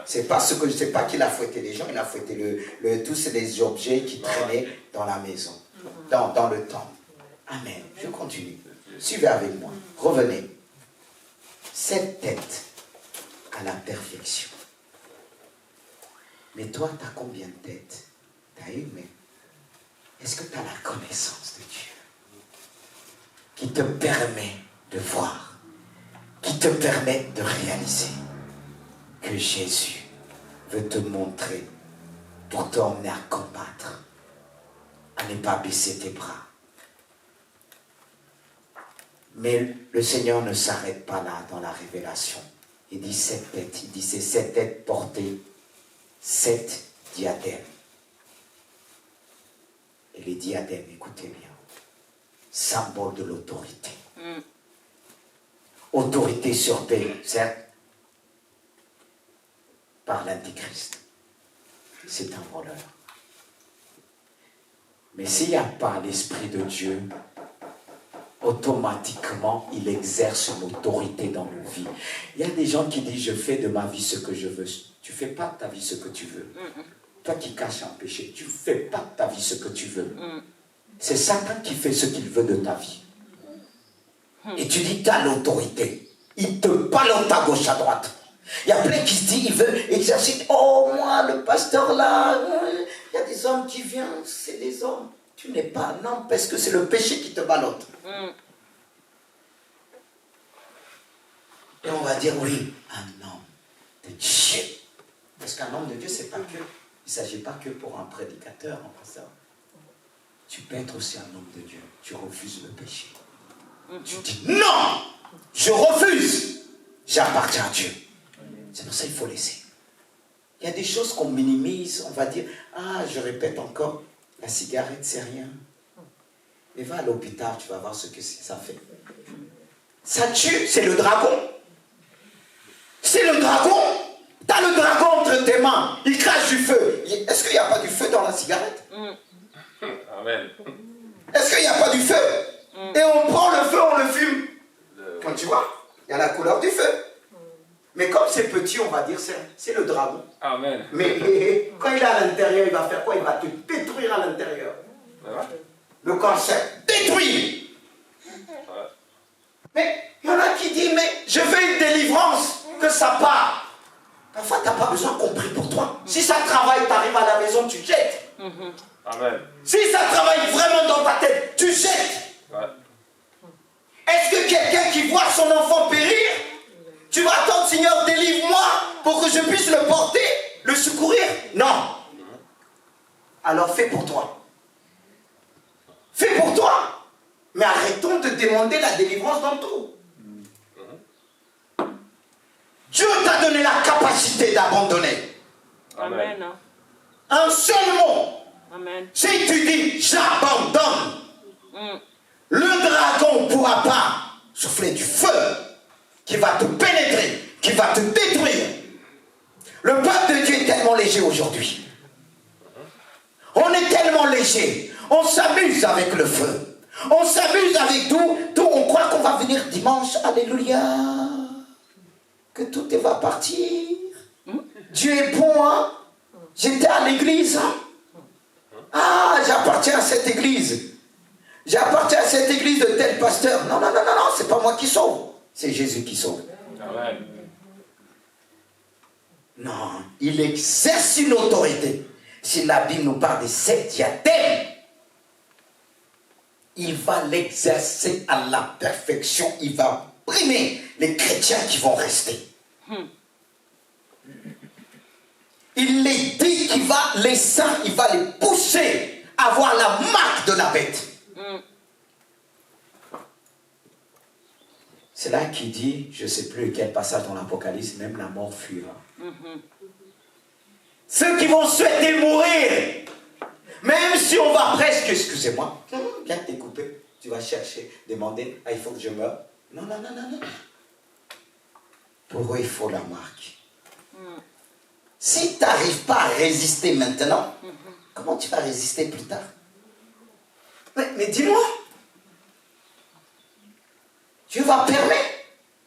C'est pas qu'il a fouetté les gens, il a fouetté tous les objets qui traînaient dans la maison, dans le temple. Amen. Je continue. Suivez avec moi. Revenez. Cette tête à la perfection. Mais toi, tu as combien de têtes? Tu as une, mais est-ce que tu as la connaissance de Dieu qui te permet de voir, qui te permet de réaliser que Jésus veut te montrer pour t'emmener à combattre, à ne pas baisser tes bras. Mais le Seigneur ne s'arrête pas là dans la révélation. Il dit 7 têtes, il dit c'est 7 têtes portées, 7 diadèmes. Et les diadèmes, écoutez bien, symbole de l'autorité. Autorité sur terre, certes, par l'Antichrist. C'est un voleur. Mais s'il n'y a pas l'Esprit de Dieu, automatiquement, il exerce une autorité dans nos vies. Il y a des gens qui disent, je fais de ma vie ce que je veux. Tu ne fais pas de ta vie ce que tu veux. Toi qui caches un péché, tu ne fais pas de ta vie ce que tu veux. C'est Satan qui fait ce qu'il veut de ta vie. Et tu dis, tu as l'autorité. Il te ballotte à gauche, à droite. Il y a plein qui se disent, il veut exercer. Oh, moi, le pasteur là, il y a des hommes qui viennent, c'est des hommes. Tu n'es pas un homme parce que c'est le péché qui te ballotte. Et on va dire, oui, un homme de Dieu. Parce qu'un homme de Dieu, c'est pas que. Il ne s'agit pas que pour un prédicateur, en passant. Tu peux être aussi un homme de Dieu. Tu refuses le péché. Tu dis, non, je refuse. J'appartiens à Dieu. C'est pour ça qu'il faut laisser. Il y a des choses qu'on minimise. On va dire, ah, je répète encore, la cigarette, c'est rien. Mais va à l'hôpital, tu vas voir ce que ça fait. Ça tue, c'est le dragon. C'est le dragon. Tu as le dragon entre tes mains. Il crache du feu. Est-ce qu'il n'y a pas du feu dans la cigarette? Amen. Est-ce qu'il n'y a pas du feu? Et on prend le feu, on le fume. Quand tu vois, il y a la couleur du feu. Mais comme c'est petit, on va dire c'est le dragon. Amen. Mais quand il est à l'intérieur, il va faire quoi? Il va te détruire à l'intérieur. Le cancer, détruire. Mais il y en a qui disent, mais je veux une délivrance, que ça part. Parfois, tu n'as pas besoin qu'on prie pour toi. Si ça travaille, tu arrives à la maison, tu jettes. Amen. Si ça travaille vraiment dans ta tête, tu jettes. Est-ce que quelqu'un qui voit son enfant périr, tu vas attendre, Seigneur, délivre-moi pour que je puisse le porter, le secourir? Non. Alors fais pour toi. Fais pour toi. Mais arrêtons de demander la délivrance dans tout. Dieu t'a donné la capacité d'abandonner. Amen. Un seul mot. Amen. Si tu dis j'abandonne, le dragon ne pourra pas souffler du feu qui va te pénétrer, qui va te détruire. Le peuple de Dieu est tellement léger aujourd'hui. On est tellement léger. On s'amuse avec le feu. On s'amuse avec tout. On croit qu'on va venir dimanche. Alléluia. Que tout va partir. Dieu est bon, hein? J'étais à l'église, hein? Ah, j'appartiens à cette église. J'appartiens à cette église de tel pasteur. Non, c'est pas moi qui sauve. C'est Jésus qui sauve. Amen. Non, il exerce une autorité. Si la Bible nous parle des 7 diadèmes, il va l'exercer à la perfection. Il va primer les chrétiens qui vont rester. Il les dit qu'il va, les saints, il va les pousser à avoir la marque de la bête. C'est là qu'il dit, je ne sais plus quel passage dans l'Apocalypse, même la mort fuira. Ceux qui vont souhaiter mourir, même si on va presque, excusez-moi, viens te découper, tu vas chercher, demander, il faut que je meure. Non. Pour eux, il faut la marque. Si tu n'arrives pas à résister maintenant, comment tu vas résister plus tard? Mais dis-moi. Dieu va permettre.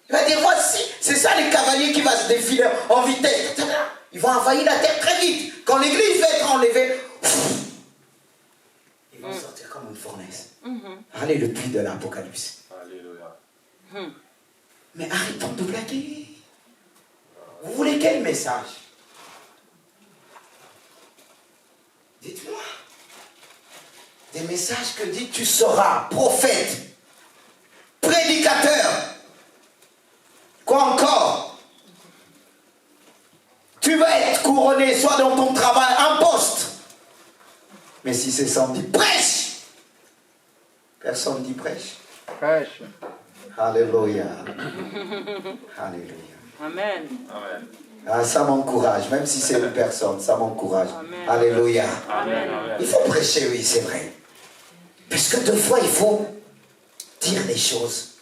Il va dire, voici, c'est ça les cavaliers qui vont se défiler en vitesse. Ils vont envahir la terre très vite. Quand l'église va être enlevée, ils vont sortir comme une fournaise. Allez, le puits de l'Apocalypse. Alléluia. Mais arrêtons de blaguer. Vous voulez quel message? Dites-moi. Des messages que dit tu seras prophète, prédicateur. Quoi encore? Tu vas être couronné soit dans ton travail, un poste. Mais si c'est sans dire prêche. Personne ne dit prêche. Prêche. Alléluia. Alléluia. Amen. Amen. Ah, ça m'encourage, même si c'est une personne, ça m'encourage. Amen. Alléluia. Amen. Il faut prêcher, oui, c'est vrai. Parce que deux fois, il faut dire les choses.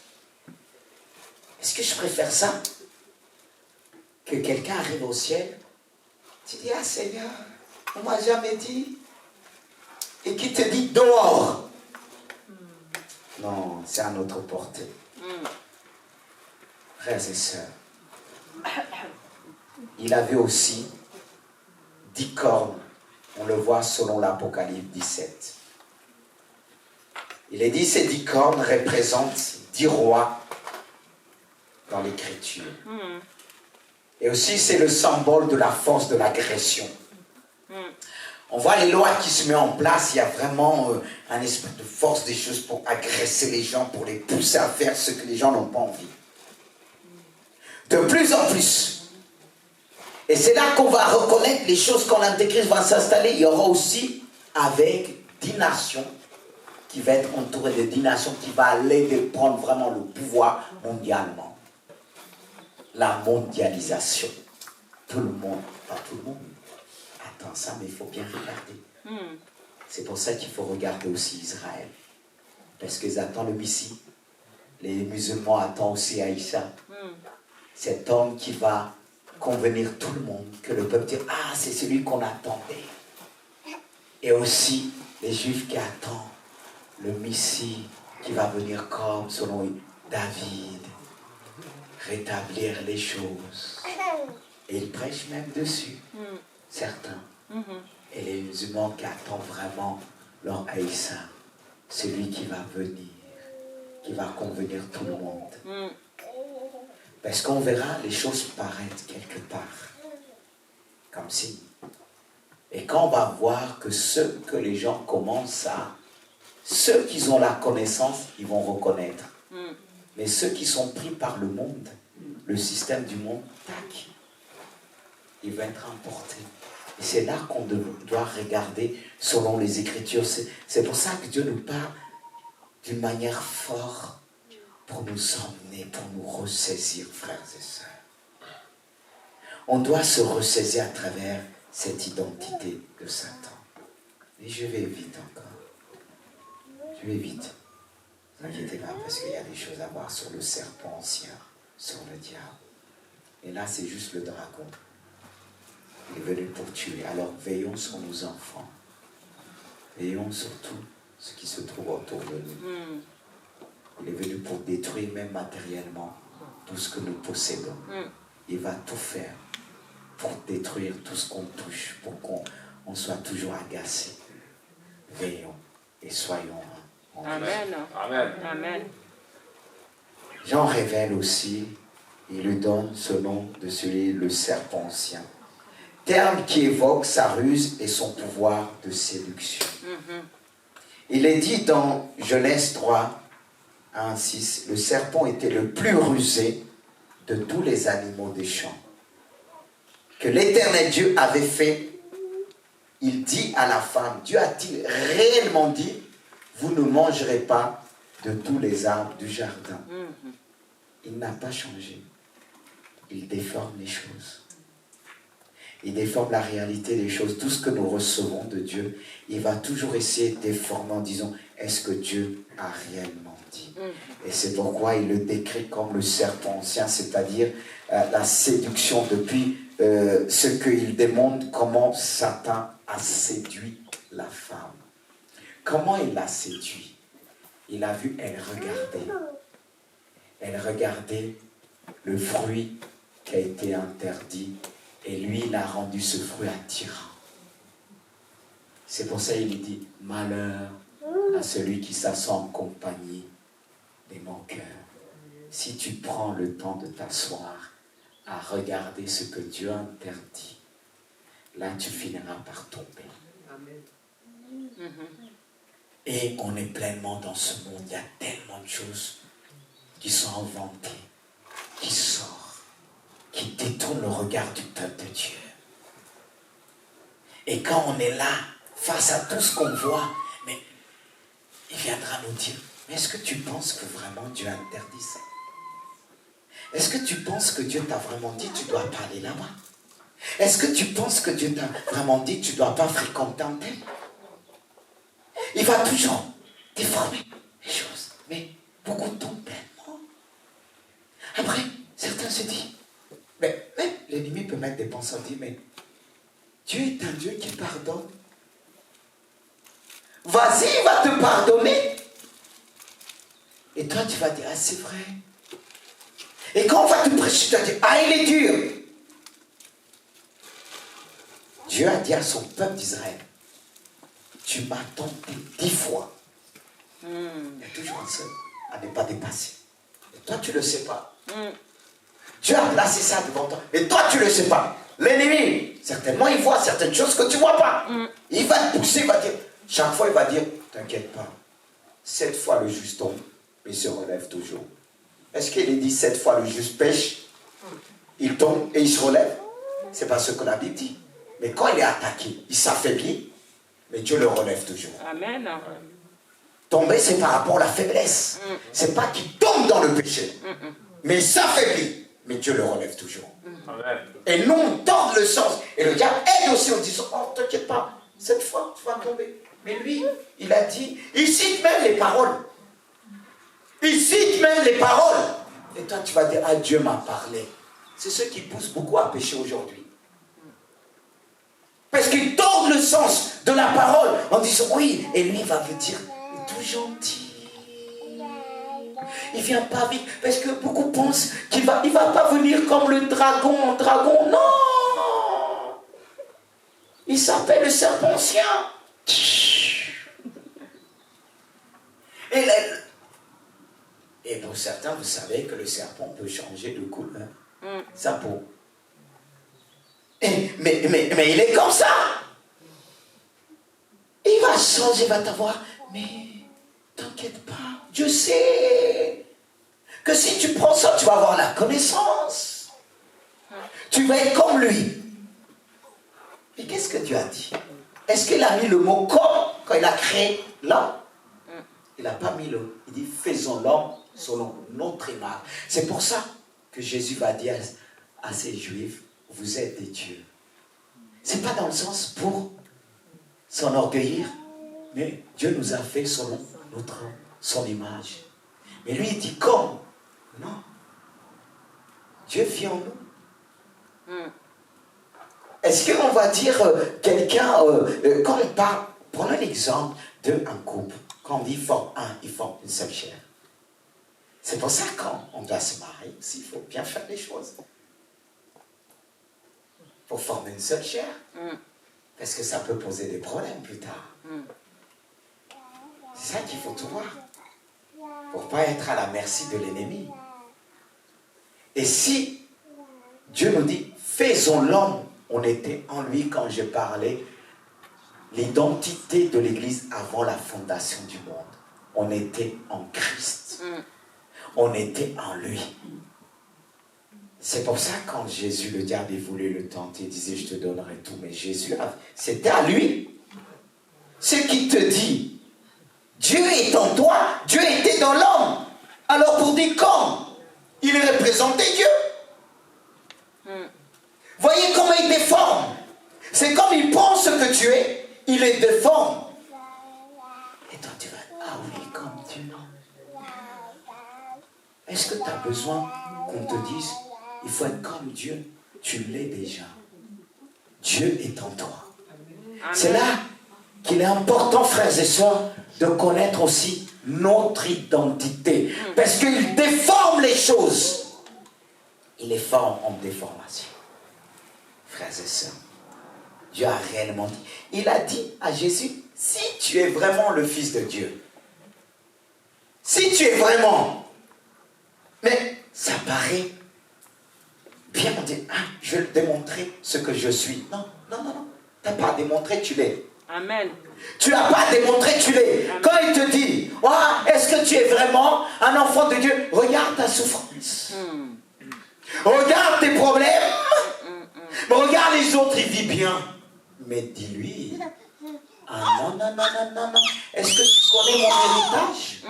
Est-ce que je préfère ça? Que quelqu'un arrive au ciel, tu dis, ah Seigneur, on ne m'a jamais dit. Et qui te dit dehors. Non, c'est à notre portée. Frères et sœurs, il avait aussi 10 cornes. On le voit selon l'Apocalypse 17. Il est dit ces 10 cornes représentent 10 rois dans l'Écriture. Et aussi c'est le symbole de la force de l'agression. On voit les lois qui se mettent en place, il y a vraiment un esprit de force des choses pour agresser les gens, pour les pousser à faire ce que les gens n'ont pas envie. De plus en plus. Et c'est là qu'on va reconnaître les choses quand l'Antéchrist va s'installer. Il y aura aussi avec 10 nations qui va être entouré de 10 nations qui va aller de prendre vraiment le pouvoir mondialement. La mondialisation. Tout le monde, pas tout le monde. Attends ça, mais il faut bien regarder. C'est pour ça qu'il faut regarder aussi Israël. Parce qu'ils attendent le Messie. Les musulmans attendent aussi Aïcha. Cet homme qui va convenir tout le monde, que le peuple dit, ah, c'est celui qu'on attendait. Et aussi les Juifs qui attendent le Messie qui va venir comme, selon David, rétablir les choses. Et il prêche même dessus, certains. Et les musulmans qui attendent vraiment leur Aïssa, celui qui va venir, qui va convenir tout le monde. Parce qu'on verra les choses paraître quelque part, comme si. Et quand on va voir que ceux que les gens commencent à, ceux qui ont la connaissance, ils vont reconnaître. Mais ceux qui sont pris par le monde, le système du monde, tac, ils vont être emportés. Et c'est là qu'on doit regarder selon les Écritures. C'est pour ça que Dieu nous parle d'une manière forte pour nous emmener, pour nous ressaisir, frères et sœurs. On doit se ressaisir à travers cette identité de Satan. Et je vais vite encore. Je vais vite. Ne vous inquiétez pas parce qu'il y a des choses à voir sur le serpent ancien, sur le diable. Et là, c'est juste le dragon. Il est venu pour tuer. Alors veillons sur nos enfants. Veillons sur tout ce qui se trouve autour de nous. Il est venu pour détruire même matériellement tout ce que nous possédons. Il va tout faire pour détruire tout ce qu'on touche, pour qu'on soit toujours agacé. Veillons et soyons en Amen. Amen. Amen. Jean révèle aussi, il lui donne ce nom de celui, le serpent ancien. Terme qui évoque sa ruse et son pouvoir de séduction. Il est dit dans Genèse 3, 1, 6, le serpent était le plus rusé de tous les animaux des champs que l'Éternel Dieu avait fait. Il dit à la femme, Dieu a-t-il réellement dit, vous ne mangerez pas de tous les arbres du jardin. Il n'a pas changé. Il déforme les choses. Il déforme la réalité des choses. Tout ce que nous recevons de Dieu, il va toujours essayer de déformer en disant, est-ce que Dieu a réellement dit? Et c'est pourquoi il le décrit comme le serpent ancien, c'est-à-dire la séduction depuis ce qu'il démontre comment Satan a séduit la femme. Comment il l'a séduit? Il a vu, elle regardait le fruit qui a été interdit et lui il a rendu ce fruit attirant. C'est pour ça qu'il dit malheur à celui qui s'assoit en compagnie des moqueurs. Si tu prends le temps de t'asseoir à regarder ce que Dieu interdit, là tu finiras par tomber. Et on est pleinement dans ce monde. Il y a tellement de choses qui sont inventées, qui sortent, qui détournent le regard du peuple de Dieu. Et quand on est là, face à tout ce qu'on voit, mais il viendra nous dire, mais est-ce que tu penses que vraiment Dieu a interdit ça? Est-ce que tu penses que Dieu t'a vraiment dit tu ne dois pas aller là-bas? Est-ce que tu penses que Dieu t'a vraiment dit tu ne dois pas fréquenter un tel? Il va toujours déformer les choses. Mais beaucoup tombent pleinement. Après, certains se disent, mais l'ennemi peut mettre des pensées, on dit, mais Dieu est un Dieu qui pardonne. Vas-y, il va te pardonner. Et toi, tu vas dire, ah, c'est vrai. Et quand on va te prêcher, tu vas dire, ah, il est dur. Dieu a dit à son peuple d'Israël, tu m'as tenté 10 fois. Il y a toujours un seul à ne pas dépasser. Et toi, tu ne le sais pas. Dieu a placé ça devant toi. Et toi, tu ne le sais pas. L'ennemi, certainement, il voit certaines choses que tu ne vois pas. Il va te pousser, il va dire, chaque fois, il va dire, t'inquiète pas. 7 fois le juste tombe, mais il se relève toujours. Est-ce qu'il est dit 7 fois le juste pêche, il tombe et il se relève? C'est pas ce que la Bible dit. Mais quand il est attaqué, il s'affaiblit, mais Dieu le relève toujours. Amen. Tomber, c'est par rapport à la faiblesse. C'est pas qu'il tombe dans le péché, mais il s'affaiblit, mais Dieu le relève toujours. Amen. Et nous, on tord le sens. Et le diable aide aussi en disant, oh, t'inquiète pas, cette fois, tu vas tomber. Mais lui, il a dit, il cite même les paroles. Il cite même les paroles. Et toi, tu vas dire, ah, Dieu m'a parlé. C'est ce qui pousse beaucoup à pécher aujourd'hui. Parce qu'il tord le sens de la parole en disant, oui, et lui, il va vous dire, il est tout gentil. Il vient pas vite, parce que beaucoup pensent qu'il va, il va pas venir comme le dragon. Non! Il s'appelle le serpent ancien. Et pour certains, vous savez que le serpent peut changer de couleur. Sa peau. Mais il est comme ça. Il va changer, il va t'avoir. Mais t'inquiète pas, Dieu sait que si tu prends ça, tu vas avoir la connaissance. Tu vas être comme lui. Et qu'est-ce que Dieu a dit? Est-ce qu'il a mis le mot comme quand il a créé l'homme? Il n'a pas mis le. Il dit faisons l'homme selon notre image. C'est pour ça que Jésus va dire à ces Juifs, vous êtes des dieux. C'est pas dans le sens pour s'enorgueillir, mais Dieu nous a fait selon son image. Mais lui, il dit comme. Non. Dieu vit en nous. Est-ce qu'on va dire quelqu'un, quand on parle, prenons l'exemple d'un couple. Quand on dit forme un, ils forment une seule chair. C'est pour ça quand on doit se marier aussi, il faut bien faire les choses. Pour former une seule chair. Parce que ça peut poser des problèmes plus tard. C'est ça qu'il faut tout voir. Pour ne pas être à la merci de l'ennemi. Et si Dieu nous dit, faisons l'homme, on était en lui quand je parlais l'identité de l'Église avant la fondation du monde. On était en Christ. On était en lui. C'est pour ça que quand Jésus, le diable, il voulait le tenter, il disait, je te donnerai tout. Mais Jésus, c'était à lui. Ce qui te dit, Dieu est en toi, Dieu était dans l'homme. Alors pour dire quand il représentait Dieu. Voyez comment il déforme. C'est comme il pense que tu es, il est déforme. Et toi tu vas, ah oui, comme Dieu. Est-ce que tu as besoin qu'on te dise, il faut être comme Dieu? Tu l'es déjà. Dieu est en toi. Amen. C'est là qu'il est important, frères et sœurs, de connaître aussi notre identité. Parce qu'il déforme les choses. Il les forme en déformation. Frères et sœurs, Dieu a réellement dit. Il a dit à Jésus, si tu es vraiment le Fils de Dieu, si tu es vraiment, mais ça paraît bien, on dit, ah, je vais te démontrer ce que je suis. Non, non, non, non. Tu n'as pas à démontrer, tu l'es. Amen. Tu n'as pas à démontrer, tu l'es. Amen. Quand il te dit, oh, est-ce que tu es vraiment un enfant de Dieu? Regarde ta souffrance. Regarde tes problèmes. Mais regarde les autres, ils vivent bien. Mais dis-lui, ah non, non, non, non, non, non. Est-ce que tu connais mon héritage?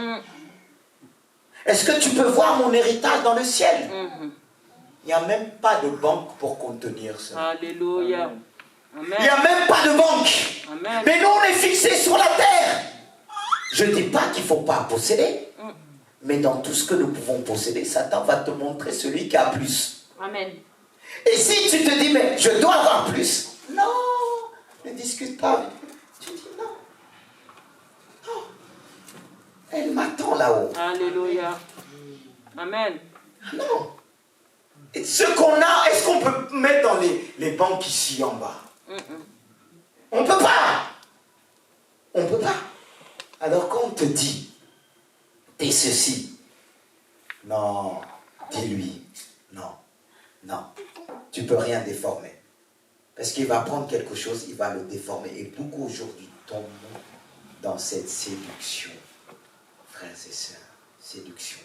Est-ce que tu peux voir mon héritage dans le ciel? Il n'y a même pas de banque pour contenir ça. Alléluia. Amen. Il n'y a même pas de banque. Amen. Mais nous, on est fixés sur la terre. Je ne dis pas qu'il ne faut pas posséder. Mais dans tout ce que nous pouvons posséder, Satan va te montrer celui qui a plus. Amen. Et si tu te dis, mais je dois avoir plus. Non, ne discute pas avec lui. Tu dis non. Non. Elle m'attend là-haut. Alléluia. Amen. Non. Et ce qu'on a, est-ce qu'on peut mettre dans les banques ici en bas? On ne peut pas. On ne peut pas. Alors quand on te dit, t'es ceci, non, dis-lui, non, non, tu ne peux rien déformer. Parce qu'il va prendre quelque chose, il va le déformer. Et beaucoup aujourd'hui tombent dans cette séduction, frères et sœurs, séduction.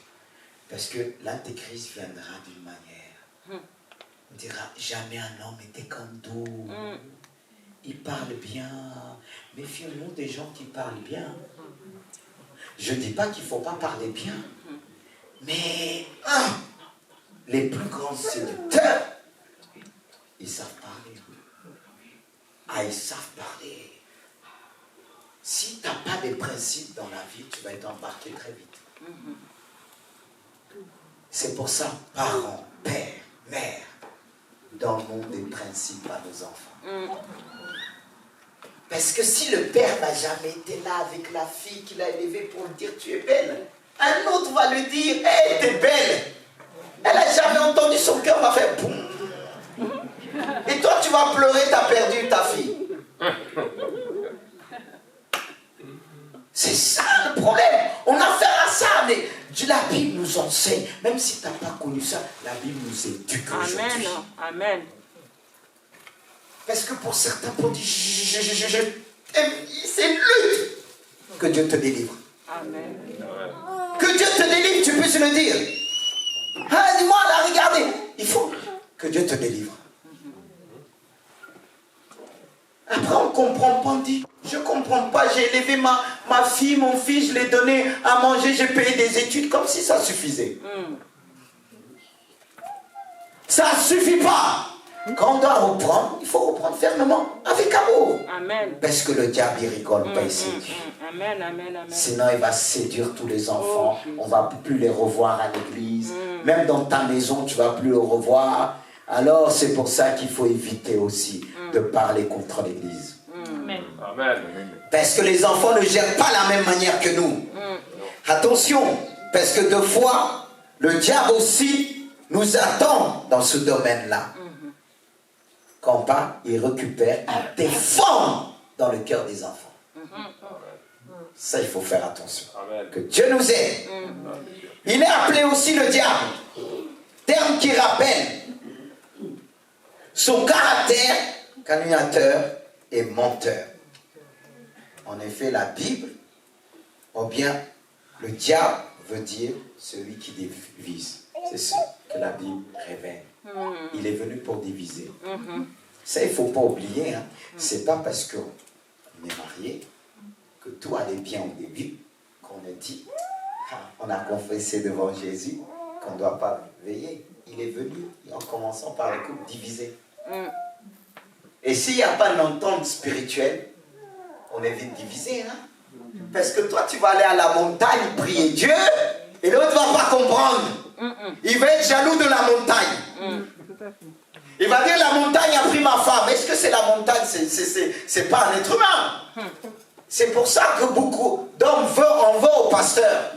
Parce que l'antéchrist viendra d'une manière. On dira, jamais un homme était comme nous. Il parle bien. Méfions-nous des gens qui parlent bien. Je ne dis pas qu'il ne faut pas parler bien. Mais les plus grands séducteurs, ils savent parler. Ah, ils savent parler. Si tu n'as pas de principes dans la vie, tu vas être embarqué très vite. C'est pour ça, parents, pères, mères, donnons des principes à nos enfants. Parce que si le père n'a jamais été là avec la fille qu'il a élevée pour lui dire tu es belle, un autre va lui dire hey, t'es belle. Elle n'a jamais entendu, son cœur va faire boum. Et toi tu vas pleurer, tu as perdu ta fille. C'est ça le problème. On a affaire à ça, mais la Bible nous enseigne. Même si tu n'as pas connu ça, la Bible nous éduque aujourd'hui. Amen. Parce que pour certains, pour dire, c'est lutte que Dieu te délivre. Amen. Que Dieu te délivre, tu peux se le dire. Ah, dis-moi là, regardez. Il faut que Dieu te délivre. Après, on ne comprend pas, on dit, je ne comprends pas, j'ai élevé ma fille, mon fils, je l'ai donné à manger, j'ai payé des études, comme si ça suffisait. Ça ne suffit pas. Quand on doit reprendre, il faut reprendre fermement, avec amour. Amen. Parce que le diable, il rigole pas, il séduit. Amen, amen, amen. Sinon, il va séduire tous les enfants. On ne va plus les revoir à l'église. Même dans ta maison, tu ne vas plus le revoir. Alors, c'est pour ça qu'il faut éviter aussi de parler contre l'église. Amen. Amen. Parce que les enfants ne gèrent pas la même manière que nous. Attention, parce que deux fois, le diable aussi nous attend dans ce domaine-là. Quand pas, il récupère, il déforme dans le cœur des enfants. Ça, il faut faire attention. Amen. Que Dieu nous aide. Il est appelé aussi le diable. Terme qui rappelle son caractère calomniateur et menteur. en effet, la Bible, ou bien le diable veut dire celui qui divise. C'est ce que la Bible révèle. Il est venu pour diviser. Ça, il ne faut pas oublier. Hein. C'est pas parce qu'on est marié que tout allait bien au début qu'on a dit, on a confessé devant Jésus qu'on ne doit pas veiller. Il est venu en commençant par le couple divisé. Et s'il n'y a pas d'entente spirituelle, on est vite divisé. Hein? Parce que toi, tu vas aller à la montagne prier Dieu et l'autre ne va pas comprendre. Il va être jaloux de la montagne. Il va dire la montagne a pris ma femme. Est-ce que c'est la montagne? C'est pas un être humain. C'est pour ça que beaucoup d'hommes en veulent au pasteur.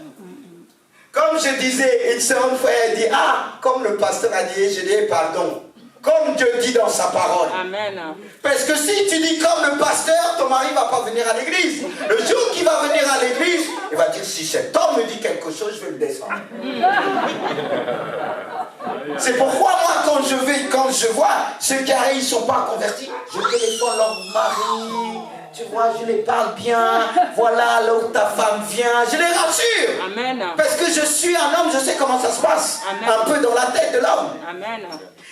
Comme je disais, une sœur une fois, elle dit, comme le pasteur a dit, je dis pardon. Comme Dieu dit dans sa parole. Amen. Parce que si tu dis comme le pasteur, ton mari ne va pas venir à l'église. Le jour qu'il va venir à l'église, il va dire, si cet homme me dit quelque chose, je vais le descendre. C'est pourquoi moi, quand je vois ceux qui arrivent, ils ne sont pas convertis, je téléphone leur mari, tu vois, je les parle bien, voilà, là où ta femme vient, je les rassure. Amen. Parce que je suis un homme, je sais comment ça se passe. Amen. Un peu dans la tête de l'homme. Amen.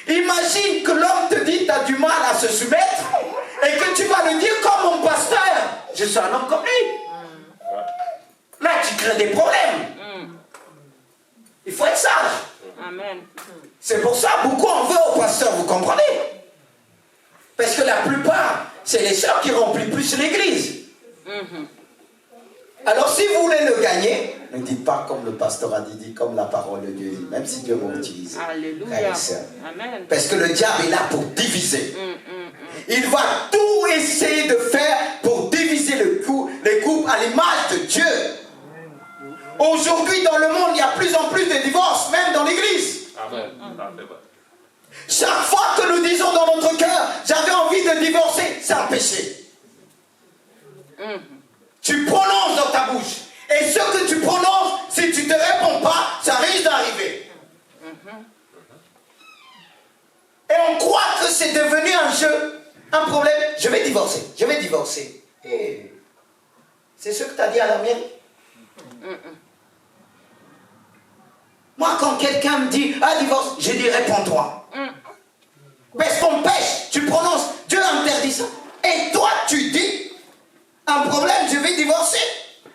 Imagine que l'homme te dit, tu as du mal à se soumettre, et que tu vas le dire comme mon pasteur. Je suis un homme comme lui. Là, tu crées des problèmes. Il faut être sage. Amen. C'est pour ça beaucoup en veulent au pasteur, vous comprenez? Parce que la plupart, c'est les sœurs qui remplissent plus l'église. Alors si vous voulez le gagner, ne dites pas comme le pasteur a dit, comme la parole de Dieu dit, même si Dieu va utiliser. Alléluia. Amen. Parce que le diable est là pour diviser. Il va tout essayer de faire pour diviser les couples à l'image de Dieu. Aujourd'hui, dans le monde, il y a plus en plus de divorces, même dans l'église. Amen. Chaque fois que nous disons dans notre cœur, j'avais envie de divorcer, c'est un péché. Tu prononces dans ta bouche. Et ce que tu prononces, si tu ne te réponds pas, ça risque d'arriver. Et on croit que c'est devenu un jeu, un problème. Je vais divorcer, je vais divorcer. Et c'est ce que tu as dit à la mairie. Moi, quand quelqu'un me dit, divorce, je dis, réponds-toi. Parce qu'on pêche, tu prononces, Dieu interdit ça. Et toi, tu dis, un problème, je vais divorcer.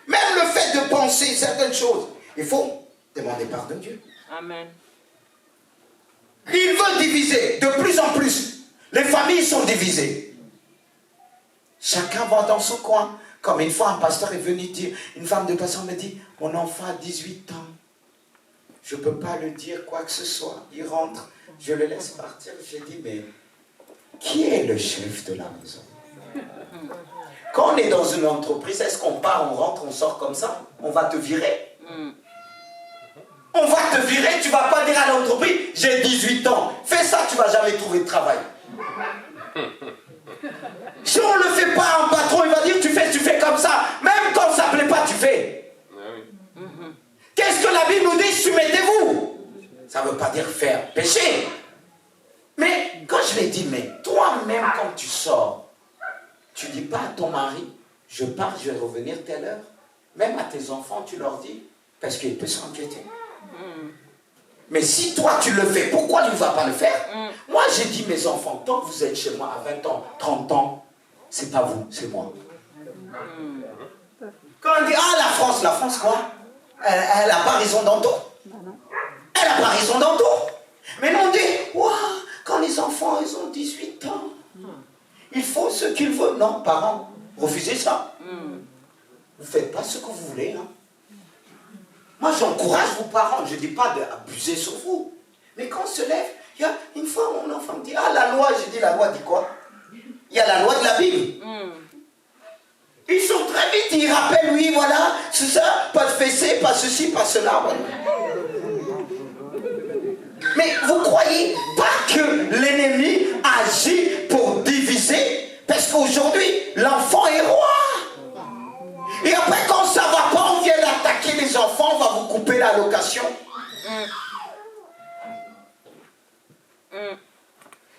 Même le fait de penser certaines choses, il faut demander pardon de Dieu. Amen. Il veut diviser de plus en plus. Les familles sont divisées. Chacun va dans son coin. Comme une fois, un pasteur est venu dire, une femme de pasteur me dit, mon enfant a 18 ans. Je ne peux pas lui dire quoi que ce soit. Il rentre, je le laisse partir. Je dis, mais qui est le chef de la maison? Quand on est dans une entreprise, est-ce qu'on part, on rentre, on sort comme ça? On va te virer. On va te virer, tu ne vas pas dire à l'entreprise, j'ai 18 ans. Fais ça, tu ne vas jamais trouver de travail. Si on ne le fait pas, un patron, il va dire, tu fais comme ça. Même quand ça ne plaît pas, tu fais. Qu'est-ce que la Bible nous dit? Soumettez-vous. Ça ne veut pas dire faire pécher. Mais quand je l'ai dit, mais toi-même, quand tu sors, tu ne dis pas à ton mari, je pars, je vais revenir telle heure. Même à tes enfants, tu leur dis, parce qu'il peut s'inquiéter. Mais si toi, tu le fais, pourquoi tu ne vas pas le faire? Moi, j'ai dit, mes enfants, tant que vous êtes chez moi à 20 ans, 30 ans, c'est pas vous, c'est moi. Quand on dit, la France quoi? Elle n'a pas raison dans tout. Elle n'a pas raison dans tout. Mais nous on dit, quand les enfants, ils ont 18 ans, il faut ce qu'ils veulent. Non, parents, refusez ça. Vous ne faites pas ce que vous voulez. Hein. Moi, j'encourage vos parents. Je ne dis pas d'abuser sur vous. Mais quand on se lève, il y a une fois, mon enfant me dit, la loi, j'ai dit, la loi dit quoi? Il y a la loi de la Bible. Ils sont très vite, ils rappellent, oui, voilà, c'est ça, pas de fessée, pas ceci, pas cela. Voilà. Mais vous croyez pas que l'ennemi agit pour diviser? Parce qu'aujourd'hui, l'enfant est roi. Et après, quand ça va pas, on vient d'attaquer les enfants, on va vous couper la location.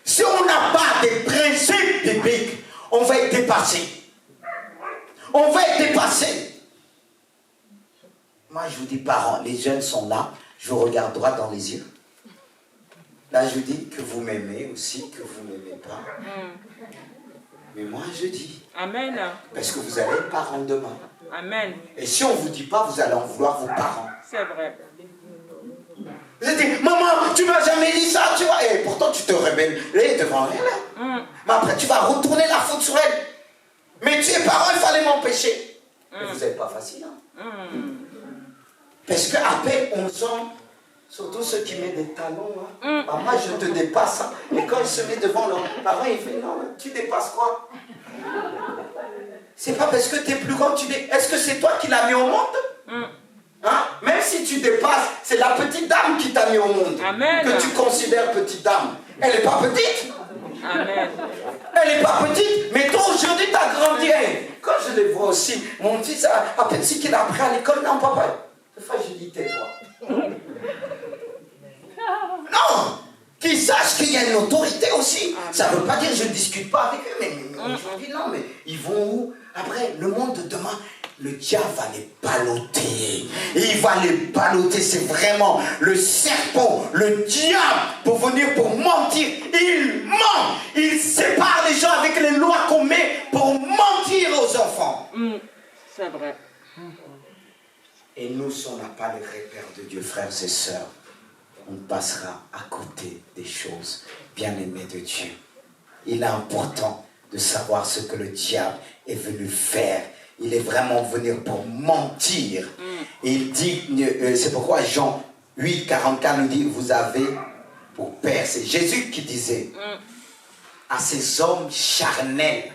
Si on n'a pas des principes bibliques, on va être dépassé. on va être dépassé. Moi, je vous dis, parents, les jeunes sont là, je vous regarde droit dans les yeux. Là, je dis que vous m'aimez aussi, que vous ne m'aimez pas. Mais moi, je dis. Amen. Parce que vous allez être parents demain. Amen. Et si on ne vous dit pas, vous allez en vouloir vos parents. C'est vrai. Vous allez dire, maman, tu m'as jamais dit ça, tu vois. Et pourtant, tu te rebelles devant elle. Mais après, tu vas retourner la faute sur elle. Mais tu es parent, il fallait m'empêcher. Mais vous n'êtes pas facile. Hein? Parce qu'après, on sent, surtout ceux qui mettent des talons, hein. Maman, je te dépasse. Hein. Et quand il se met devant leur parent, il fait, non, tu dépasses quoi? C'est pas parce que tu es plus grand, est-ce que c'est toi qui l'as mis au monde? Hein? Même si tu dépasses, c'est la petite dame qui t'a mis au monde. Amen. Que tu considères petite dame. Elle n'est pas petite. Amen. Elle n'est pas petite, mais toi aujourd'hui tu as grandi. Quand je les vois aussi, mon fils, à peine si qu'il a appris à l'école, non papa, des fois je dis tais-toi. Non, qu'ils sachent qu'il y a une autorité aussi. Ça ne veut pas dire que je ne discute pas avec eux, mais aujourd'hui non, mais ils vont où? Après, le monde de demain, le diable va les balloter. Il va les balloter, c'est vraiment le serpent, le diable, pour venir pour mentir. Il ment. Il sépare les gens avec les lois qu'on met pour mentir aux enfants. C'est vrai. Et nous, si on n'a pas les repères de Dieu, frères et sœurs, on passera à côté des choses bien-aimées de Dieu. Il est important de savoir ce que le diable est venu faire. Il est vraiment venu pour mentir. Et il dit, c'est pourquoi Jean 8, 44 nous dit, vous avez pour père. C'est Jésus qui disait à ces hommes charnels,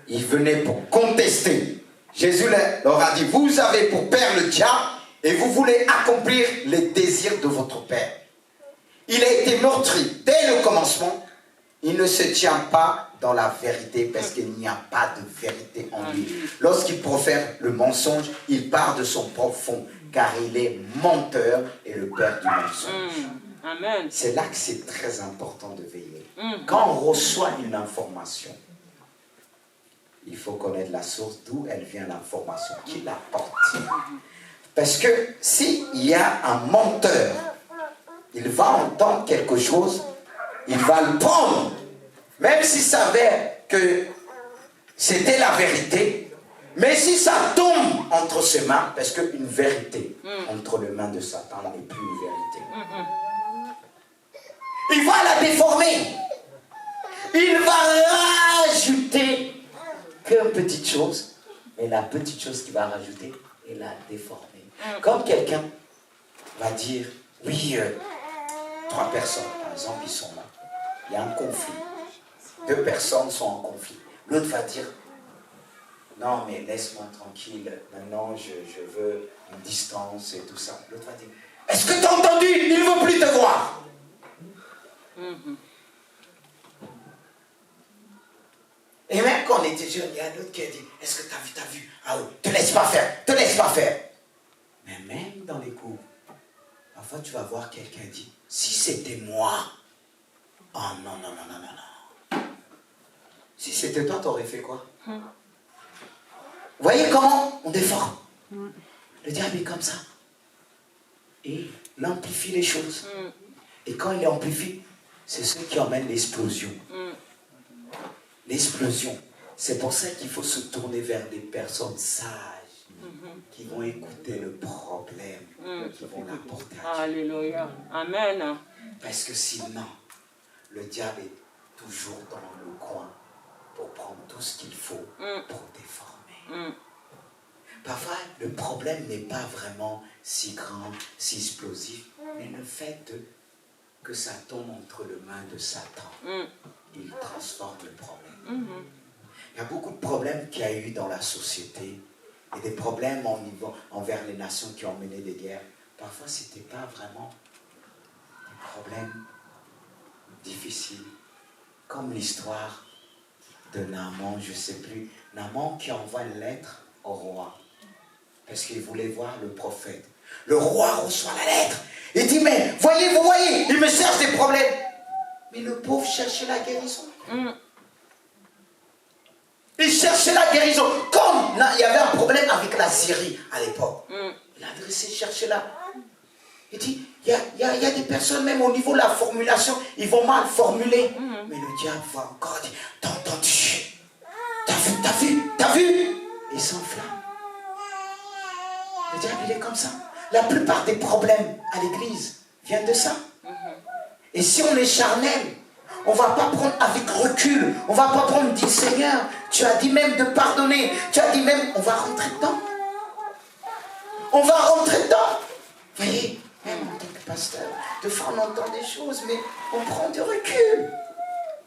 il venait pour contester. Jésus leur a dit, vous avez pour père le diable et vous voulez accomplir les désirs de votre père. Il a été meurtri dès le commencement. Il ne se tient pas dans la vérité parce qu'il n'y a pas de vérité en lui. Lorsqu'il profère le mensonge, il part de son profond car il est menteur et le père du mensonge. Amen. C'est là que c'est très important de veiller. Quand on reçoit une information, il faut connaître la source d'où elle vient l'information, qui l'apporte. Parce que s'il y a un menteur, il va entendre quelque chose, il va le prendre. Même s'il savait que c'était la vérité, mais si ça tombe entre ses mains, parce qu'une vérité entre les mains de Satan n'est plus une vérité. Il va la déformer. Il va rajouter qu'une petite chose, et la petite chose qu'il va rajouter, il la déformer. Comme quelqu'un va dire, oui, 3 personnes, par exemple, ils sont là. Il y a un conflit. 2 personnes sont en conflit. L'autre va dire, non, mais laisse-moi tranquille. Maintenant, je veux une distance et tout ça. L'autre va dire, est-ce que tu as entendu? Il ne veut plus te voir. Et même quand on était jeune, il y a un autre qui a dit, est-ce que tu as vu? Ah oui, te laisse pas faire. Mais même dans les cours, parfois tu vas voir quelqu'un dit, si c'était moi, oh non. Si c'était toi, tu aurais fait quoi? Vous voyez comment on déforme? Le diable est comme ça. Et il amplifie les choses. Et quand il amplifie, c'est ce qui emmène l'explosion. L'explosion. C'est pour ça qu'il faut se tourner vers des personnes sages qui vont écouter le problème, qui vont l'apporter à Dieu. Alléluia. Amen. Parce que sinon, le diable est toujours dans le coin pour prendre tout ce qu'il faut pour déformer. Parfois, le problème n'est pas vraiment si grand, si explosif, mais le fait que ça tombe entre les mains de Satan, il transforme le problème. Il y a beaucoup de problèmes qu'il y a eu dans la société, et des problèmes envers les nations qui ont mené des guerres. Parfois, ce n'était pas vraiment des problèmes difficiles, comme l'histoire de Naaman, je ne sais plus, Naaman qui envoie une lettre au roi, parce qu'il voulait voir le prophète. Le roi reçoit la lettre, il dit, mais vous voyez, il me cherche des problèmes. Mais le pauvre cherchait la guérison. Il cherchait la guérison. Comme il y avait un problème avec la Syrie à l'époque. Il a adressé chercher là. Il dit, il y a des personnes, même au niveau de la formulation, ils vont mal formuler. Mais le diable va encore dire, t'as entendu? T'as vu? Il s'enflamme. Le diable, il est comme ça. La plupart des problèmes à l'église viennent de ça. Et si on est charnel, on ne va pas prendre avec recul. On ne va pas prendre, dire Seigneur, tu as dit même de pardonner. Tu as dit même, on va rentrer dedans. On va rentrer dedans. Vous voyez, même en tant que pasteur, des fois on entend des choses, mais on prend du recul.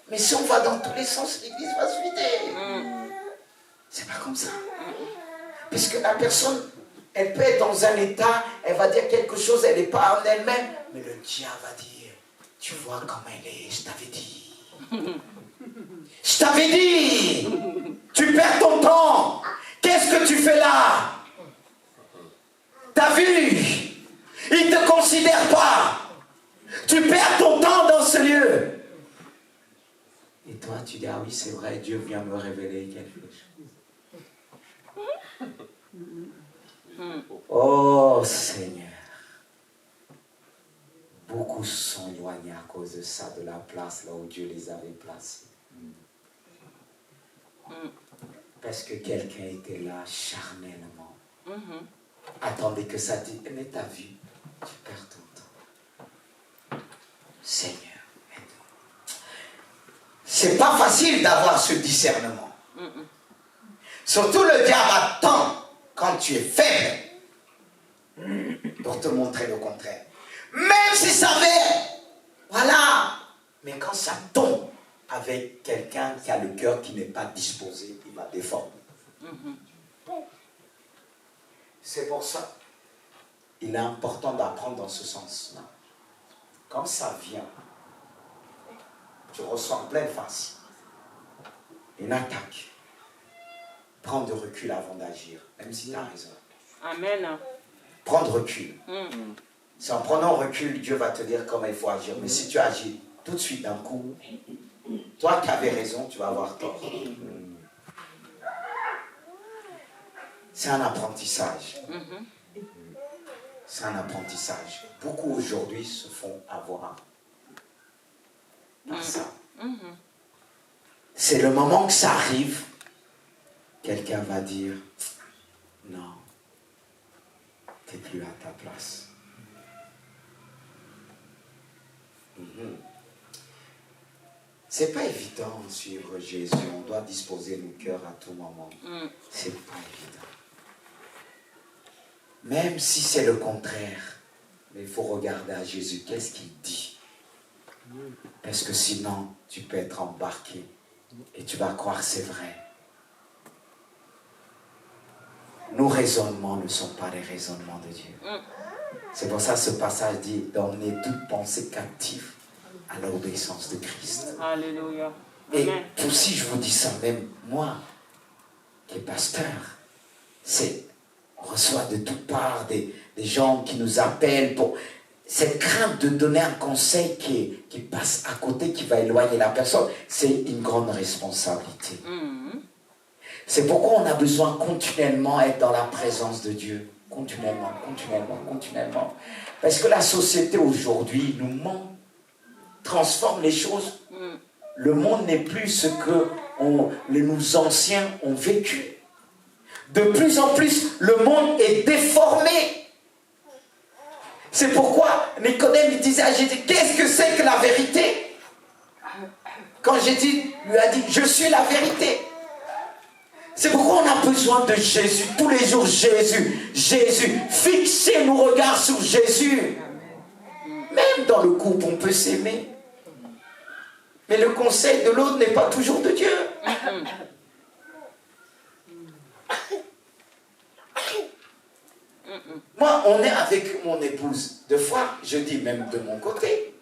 Mais si on va dans tous les sens, l'église va se vider. C'est pas comme ça. Parce que la personne, elle peut être dans un état, elle va dire quelque chose, elle n'est pas en elle-même, mais le diable va dire, tu vois comment elle est, je t'avais dit. Je t'avais dit. Tu perds ton temps. Qu'est-ce que tu fais là? T'as vu? Il ne te considère pas. Tu perds ton temps dans ce lieu. Et toi, tu dis, ah oui, c'est vrai, Dieu vient me révéler quelque chose. Oh Seigneur. Beaucoup sont éloignés à cause de ça, de la place là où Dieu les avait placés. Parce que quelqu'un était là charnellement. Attendez que ça dise, mais t'as vu, tu perds ton temps. Seigneur, aide-nous. C'est pas facile d'avoir ce discernement. Surtout le diable attend quand tu es faible pour te montrer le contraire. Même si ça vient, voilà. Mais quand ça tombe avec quelqu'un qui a le cœur qui n'est pas disposé, il va déformer. C'est pour ça, il est important d'apprendre dans ce sens-là. Quand ça vient, tu reçois en pleine face une attaque. Prends de recul avant d'agir, même si tu as raison. Amen. Prendre recul. C'est en prenant recul, Dieu va te dire comment il faut agir. Mais si tu agis tout de suite d'un coup, toi qui avais raison, tu vas avoir tort. C'est un apprentissage. C'est un apprentissage. Beaucoup aujourd'hui se font avoir par ça. C'est le moment que ça arrive, quelqu'un va dire, non, tu n'es plus à ta place. C'est pas évident de suivre Jésus. On doit disposer nos cœurs à tout moment. C'est pas évident. Même si c'est le contraire, mais il faut regarder à Jésus. Qu'est-ce qu'il dit? Parce que sinon, tu peux être embarqué et tu vas croire que c'est vrai. Nos raisonnements ne sont pas les raisonnements de Dieu. C'est pour ça que ce passage dit d'emmener toute pensée captive à l'obéissance de Christ. Alléluia. Et Amen. aussi, je vous dis ça, même moi, qui est pasteur, on reçoit de toutes parts des gens qui nous appellent pour cette crainte de donner un conseil qui passe à côté, qui va éloigner la personne. C'est une grande responsabilité. C'est pourquoi on a besoin continuellement d'être dans la présence de Dieu. Continuellement. Parce que la société aujourd'hui nous ment, transforme les choses. Le monde n'est plus ce que nos anciens ont vécu. De plus en plus, le monde est déformé. C'est pourquoi Nicodème disait à Jésus, qu'est-ce que c'est que la vérité? Quand Jésus lui a dit, je suis la vérité. C'est pourquoi on a besoin de Jésus. Tous les jours, Jésus. Fixez nos regards sur Jésus. Même dans le couple, on peut s'aimer. Mais le conseil de l'autre n'est pas toujours de Dieu. Moi, on est avec mon épouse. Deux fois, je dis même de mon côté.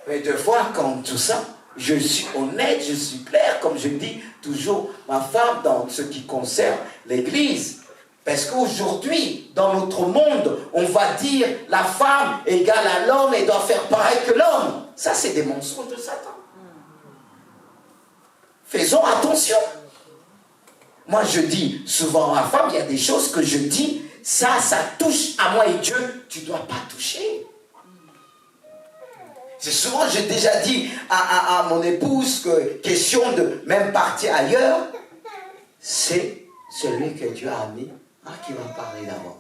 Mais deux fois, comme tout ça, je suis honnête, je suis clair, comme je dis toujours ma femme dans ce qui concerne l'Église. Parce qu'aujourd'hui, dans notre monde, on va dire la femme égale à l'homme et doit faire pareil que l'homme. Ça, c'est des mensonges de Satan. Faisons attention. Moi, je dis souvent à ma femme, il y a des choses que je dis, ça touche à moi et Dieu, tu ne dois pas toucher. C'est souvent, j'ai déjà dit à mon épouse que question de même partir ailleurs, c'est celui que Dieu a mis qui va parler d'abord.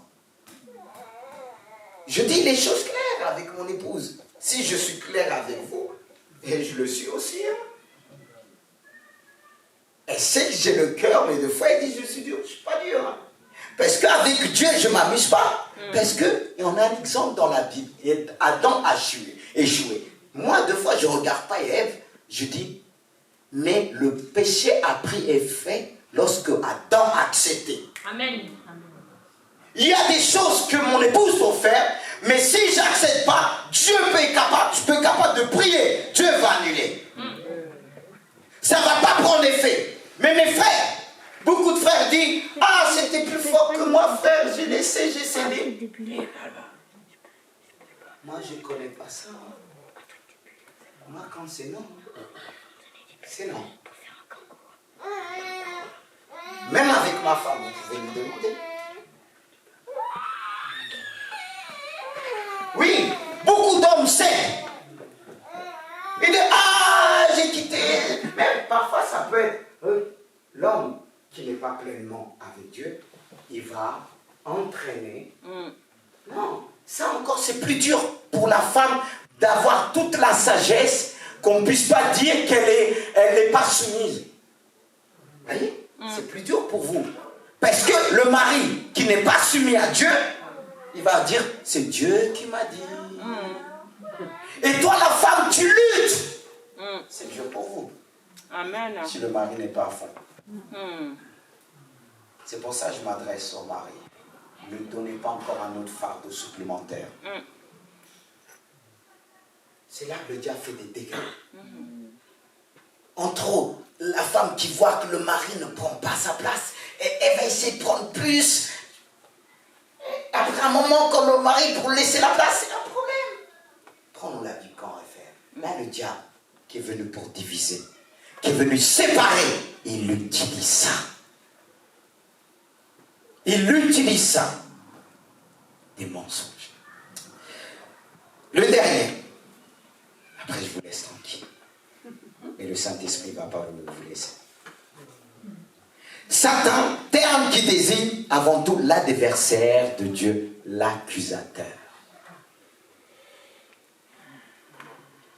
Je dis les choses claires avec mon épouse. Si je suis clair avec vous, et je le suis aussi. Elle sait que j'ai le cœur, mais des fois elle dit je suis dur, je ne suis pas dur. Parce qu'avec Dieu, je ne m'amuse pas. Parce qu'on a un exemple dans la Bible. Et Adam a échoué. Moi, des fois, je ne regarde pas Ève, je dis, mais le péché a pris effet lorsque Adam a accepté. Amen. Il y a des choses que mon épouse doit faire, mais si je n'accepte pas, Dieu peut être capable, je peux être capable de prier, Dieu va annuler. Ça ne va pas prendre effet. Mais mes frères, beaucoup de frères disent, c'était plus fort que moi, frère, j'ai laissé, j'ai cédé. Moi, je ne connais pas ça. Moi, quand c'est non, c'est non. Même avec ma femme, vous pouvez me demander. Oui, beaucoup d'hommes cèdent. Ils disent, j'ai quitté. Même parfois, ça peut être l'homme qui n'est pas pleinement avec Dieu, il va entraîner. Non, ça encore, c'est plus dur pour la femme d'avoir toute la sagesse qu'on ne puisse pas dire qu'elle n'est pas soumise. Vous voyez, c'est plus dur pour vous. Parce que le mari qui n'est pas soumis à Dieu, il va dire, c'est Dieu qui m'a dit. Et toi, la femme, tu luttes. C'est Dieu pour vous. Amen. Si le mari n'est pas à fond. C'est pour ça que je m'adresse au mari. Ne donnez pas encore un autre fardeau supplémentaire. C'est là que le diable fait des dégâts. Entre autres, la femme qui voit que le mari ne prend pas sa place, elle va essayer de prendre plus. Après un moment, comme le mari, pour laisser la place, c'est un problème. Prenons la Bible quand réfère. Là, le diable qui est venu pour diviser, qui est venu séparer, il utilise ça. Il utilise ça. Des mensonges. Le dernier. Après, je vous laisse tranquille. Mais le Saint-Esprit ne va pas vous laisser. Satan, terme qui désigne avant tout l'adversaire de Dieu, l'accusateur.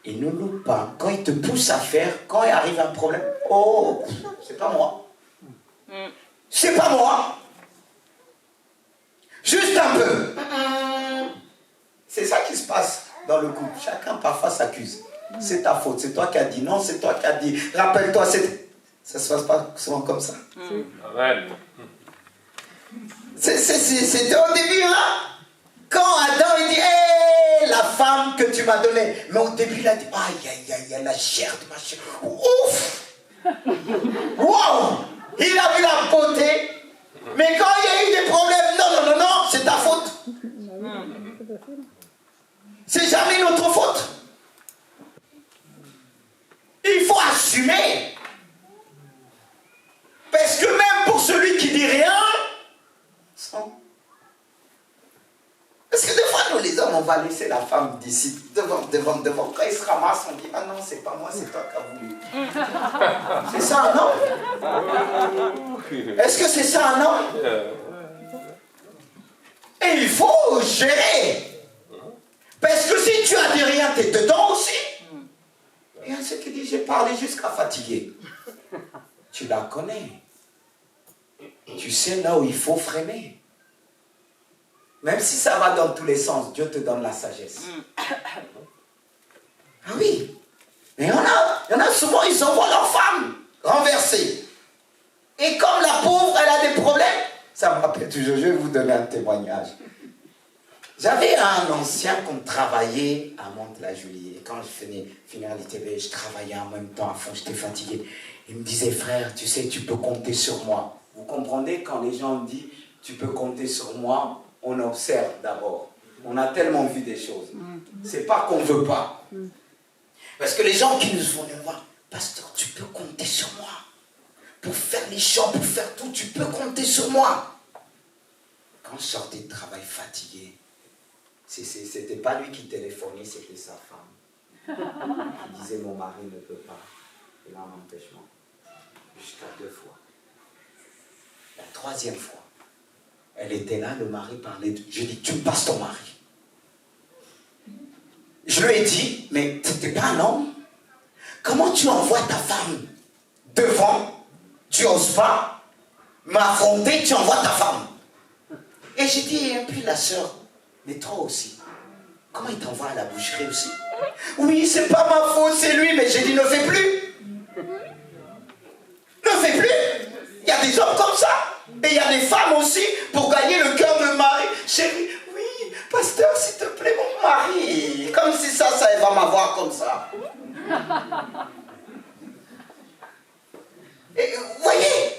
Il ne loupe pas. Quand il te pousse à faire, quand il arrive un problème, c'est pas moi. C'est pas moi. Juste un peu. C'est ça qui se passe dans le couple. Chacun parfois s'accuse. C'est ta faute, c'est toi qui as dit non, c'est toi qui as dit. Rappelle-toi, ça se passe pas souvent comme ça. Amen. C'était au début, hein? Quand Adam il dit, hé, la femme que tu m'as donnée. Mais au début, il a dit, aïe, la chair de ma chair. Ouf! Wow! Il a vu la beauté. Mais quand il y a eu des problèmes, non, c'est ta faute. C'est jamais notre faute. Il faut assumer. Parce que même pour celui qui dit rien, parce que des fois, nous les hommes, on va laisser la femme d'ici, devant. Quand il se ramasse, on dit, ah non, c'est pas moi, c'est toi qui as voulu. C'est ça, non? Est-ce que c'est ça, non? Et il faut gérer. Parce que si tu as dit rien, tu es dedans aussi. Il y a ceux qui disent, j'ai parlé jusqu'à fatiguer. Tu la connais. Tu sais là où il faut freiner. Même si ça va dans tous les sens, Dieu te donne la sagesse. Ah oui. Mais il y en a souvent, ils envoient leur femme renversée. Et comme la pauvre, elle a des problèmes, ça me rappelle toujours, je vais vous donner un témoignage. J'avais un ancien qu'on travaillait à Mantes-la-Jolie. Et quand je finir l'ITB, je travaillais en même temps à fond, j'étais fatigué. Il me disait, frère, tu sais, tu peux compter sur moi. Vous comprenez, quand les gens me disent, tu peux compter sur moi, on observe d'abord. On a tellement vu des choses. C'est pas qu'on ne veut pas. Parce que les gens qui nous font voir, pasteur, tu peux compter sur moi. pour faire les chants, pour faire tout, tu peux compter sur moi. Quand je sortais de travail fatigué, c'était pas lui qui téléphonait, c'était sa femme. Il disait mon mari ne peut pas, il a un empêchement. Jusqu'à 2 fois. La 3e fois, elle était là, le mari parlait. J'ai dit, tu me passes ton mari. Je lui ai dit, mais tu n'es pas un homme. Comment tu envoies ta femme devant, tu n'oses pas m'affronter, tu envoies ta femme. Et j'ai dit, et puis la sœur, mais toi aussi, comment il t'envoie à la boucherie aussi? Oui, c'est pas ma faute, c'est lui, mais j'ai dit, ne fais plus. Ne fais plus. Il y a des hommes comme ça. Et il y a des femmes aussi pour gagner le cœur de mari. Chérie, oui, pasteur, s'il te plaît, mon mari. Comme si ça va m'avoir comme ça. Et vous voyez,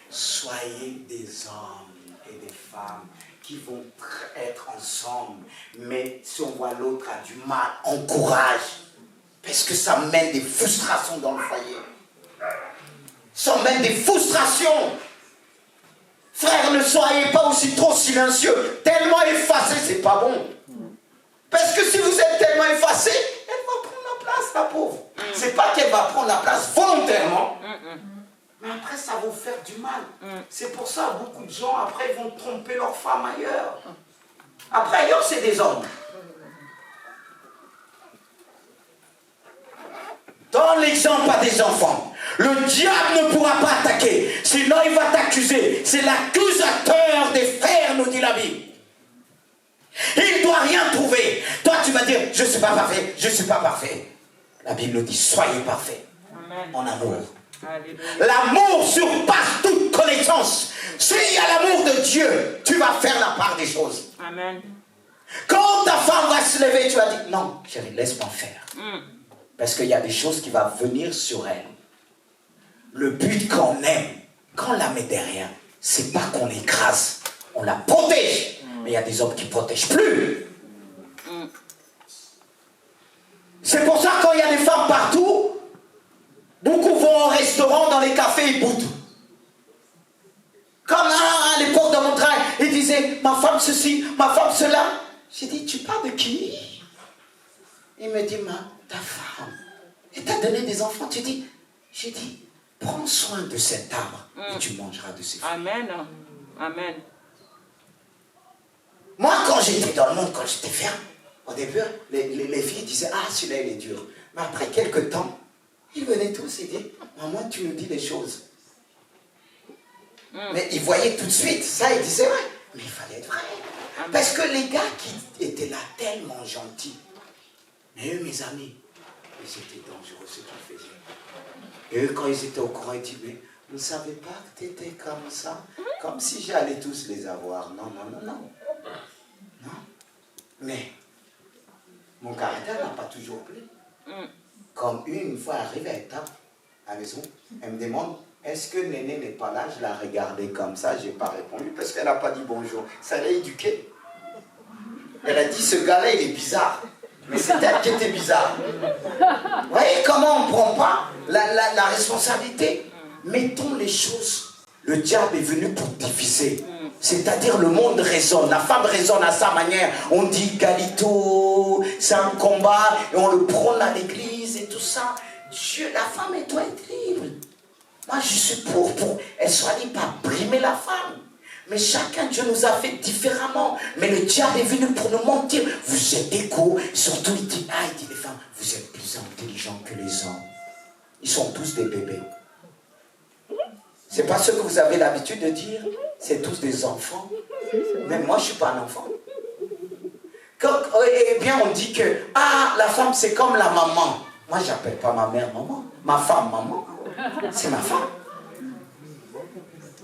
soyez des hommes et des femmes qui vont être ensemble. Mais si on voit l'autre a du mal, encourage. Parce que ça mène des frustrations dans le foyer. Ça mène des frustrations. Frères, ne soyez pas aussi trop silencieux. Tellement effacé, c'est pas bon. Parce que si vous êtes tellement effacé, elle va prendre la place, la pauvre. C'est pas qu'elle va prendre la place volontairement. Mais après, ça va vous faire du mal. C'est pour ça que beaucoup de gens, après, vont tromper leur femme ailleurs. Après, ailleurs, c'est des hommes. Donne l'exemple à des enfants. Le diable ne pourra pas attaquer, sinon il va t'accuser. C'est l'accusateur des frères, nous dit la Bible. Il ne doit rien trouver. Toi, tu vas dire, je ne suis pas parfait, je ne suis pas parfait. La Bible nous dit, soyez parfaits en amour. L'amour surpasse toute connaissance. S'il y a l'amour de Dieu, tu vas faire la part des choses. Amen. Quand ta femme va se lever, tu vas dire, non, chérie, laisse-moi faire. Parce qu'il y a des choses qui vont venir sur elle. Le but qu'on aime, quand on la met derrière, c'est pas qu'on l'écrase, on la protège. Mais il y a des hommes qui ne protègent plus. C'est pour ça que quand il y a des femmes partout, beaucoup vont au restaurant, dans les cafés, ils boudent. Comme à l'époque de mon travail, ils disaient, ma femme ceci, ma femme cela. J'ai dit, tu parles de qui? Il me dit, ta femme. Et t'as donné des enfants. J'ai dit, prends soin de cet arbre et tu mangeras de ses fruits. Amen. Amen. Moi, quand j'étais dans le monde, quand j'étais ferme, au début, les filles disaient, ah, celui-là, il est dur. Mais après quelques temps, ils venaient tous et disaient, maman, tu nous dis les choses. Mais ils voyaient tout de suite, ça, ils disaient, ouais, mais il fallait être vrai. Parce que les gars qui étaient là, tellement gentils, mais eux, mes amis, ils étaient dangereux, ce qu'ils faisaient. Et eux, quand ils étaient au courant, ils disaient, mais vous ne savez pas que tu étais comme ça? Comme si j'allais tous les avoir. Non, non, non, non. Non. Mais, mon caractère n'a pas toujours plu. Comme une fois arrivée, elle tape à la maison, elle me demande, est-ce que Néné n'est pas là? Je la regardais comme ça, je n'ai pas répondu parce qu'elle n'a pas dit bonjour. Ça l'a éduquée. Elle a dit, ce gars-là, il est bizarre. Mais c'est elle qui était bizarre. Vous voyez comment on ne prend pas la responsabilité? Mettons les choses. Le diable est venu pour diviser. C'est-à-dire le monde raisonne. La femme raisonne à sa manière. On dit Galito, c'est un combat. Et on le prône à l'église et tout ça. Dieu, la femme, elle doit être libre. Moi, je suis pour elle soit libre, pas brimer la femme. Mais chacun, Dieu nous a fait différemment. Mais le diable est venu pour nous mentir. Vous êtes égaux. Surtout, il dit les femmes, vous êtes plus intelligents que les hommes. Ils sont tous des bébés. C'est pas ce que vous avez l'habitude de dire. C'est tous des enfants. Mais moi, je ne suis pas un enfant. Eh bien, on dit que, la femme, c'est comme la maman. Moi, je n'appelle pas ma mère maman. Ma femme, maman. C'est ma femme.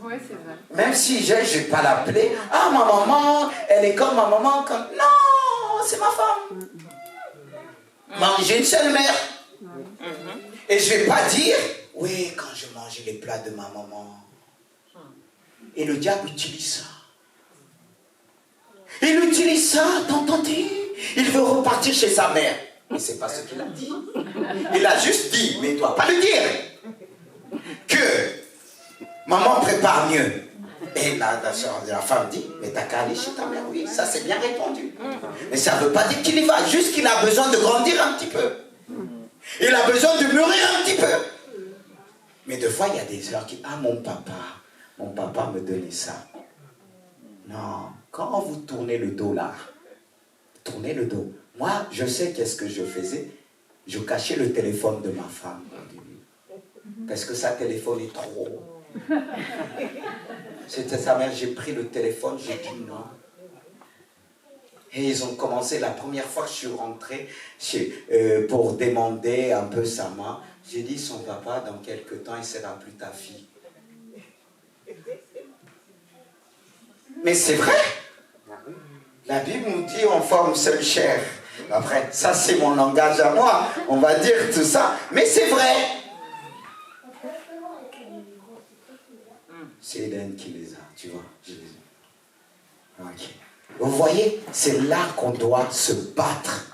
Oui, c'est vrai. Même si je ne vais pas l'appeler, ma maman, elle est comme ma maman. Non, c'est ma femme. J'ai une seule mère. Et je ne vais pas dire, oui, quand je mangeais les plats de ma maman. Et le diable utilise ça. Il utilise ça, t'entends-tu? Il veut repartir chez sa mère. Mais ce n'est pas ce qu'il a dit. Il a juste dit, mais il ne doit pas le dire. que maman prépare mieux. Et la femme dit, mais t'as qu'à aller chez ta mère, oui, ça c'est bien répondu. Mais ça ne veut pas dire qu'il y va, juste qu'il a besoin de grandir un petit peu. Il a besoin de mûrir un petit peu. Mais des fois, il y a des heures qui, ah mon papa me donnait ça. Non, quand vous tournez le dos là, tournez le dos. Moi, je sais qu'est-ce que je faisais. Je cachais le téléphone de ma femme au début. Parce que sa téléphone est trop haut. C'était sa mère, j'ai pris le téléphone, j'ai dit non. Et ils ont commencé, la première fois que je suis rentré pour demander un peu sa main, j'ai dit son papa, dans quelques temps, il ne sera plus ta fille. Mais c'est vrai. La Bible nous dit on forme seule chair. Après, ça c'est mon langage à moi, on va dire tout ça, mais c'est vrai. C'est Eden qui les a, tu vois. Je les ai. Ok. Vous voyez, c'est là qu'on doit se battre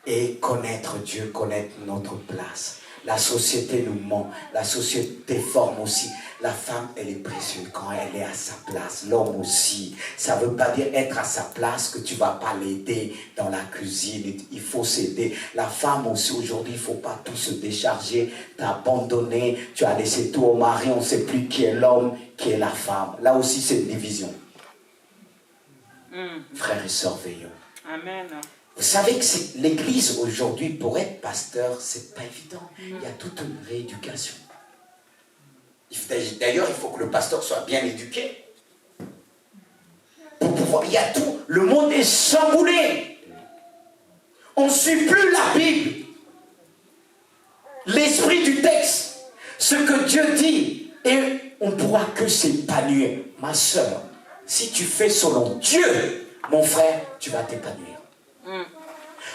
et connaître Dieu, connaître notre place. La société nous ment, la société forme aussi. La femme, elle est précieuse quand elle est à sa place. L'homme aussi. Ça ne veut pas dire être à sa place que tu ne vas pas l'aider dans la cuisine. Il faut s'aider. La femme aussi, aujourd'hui, il ne faut pas tout se décharger. Tu as abandonné, tu as laissé tout au mari. On ne sait plus qui est l'homme, qui est la femme. Là aussi, c'est une division. Frères et sœurs, veillons. Amen. Vous savez que l'église aujourd'hui, pour être pasteur, c'est pas évident. Il y a toute une rééducation. D'ailleurs, il faut que le pasteur soit bien éduqué. Pour pouvoir, il y a tout. Le monde est chamboulé. On ne suit plus la Bible. L'esprit du texte. Ce que Dieu dit. Et on ne pourra que s'épanouir. Ma soeur, si tu fais selon Dieu, mon frère, tu vas t'épanouir.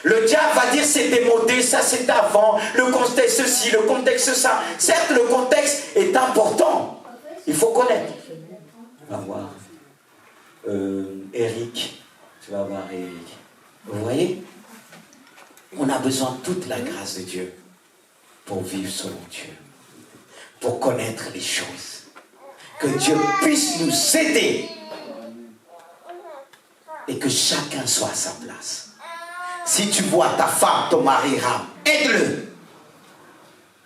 Le diable va dire c'est démodé, ça c'est avant, le contexte ceci, le contexte ça. Certes, le contexte est important. Il faut connaître. On va voir Eric. Tu vas voir Eric. Vous voyez? On a besoin de toute la grâce de Dieu pour vivre selon Dieu. Pour connaître les choses. Que Dieu puisse nous aider. Et que chacun soit à sa place. Si tu vois ta femme, ton mari rame, aide-le.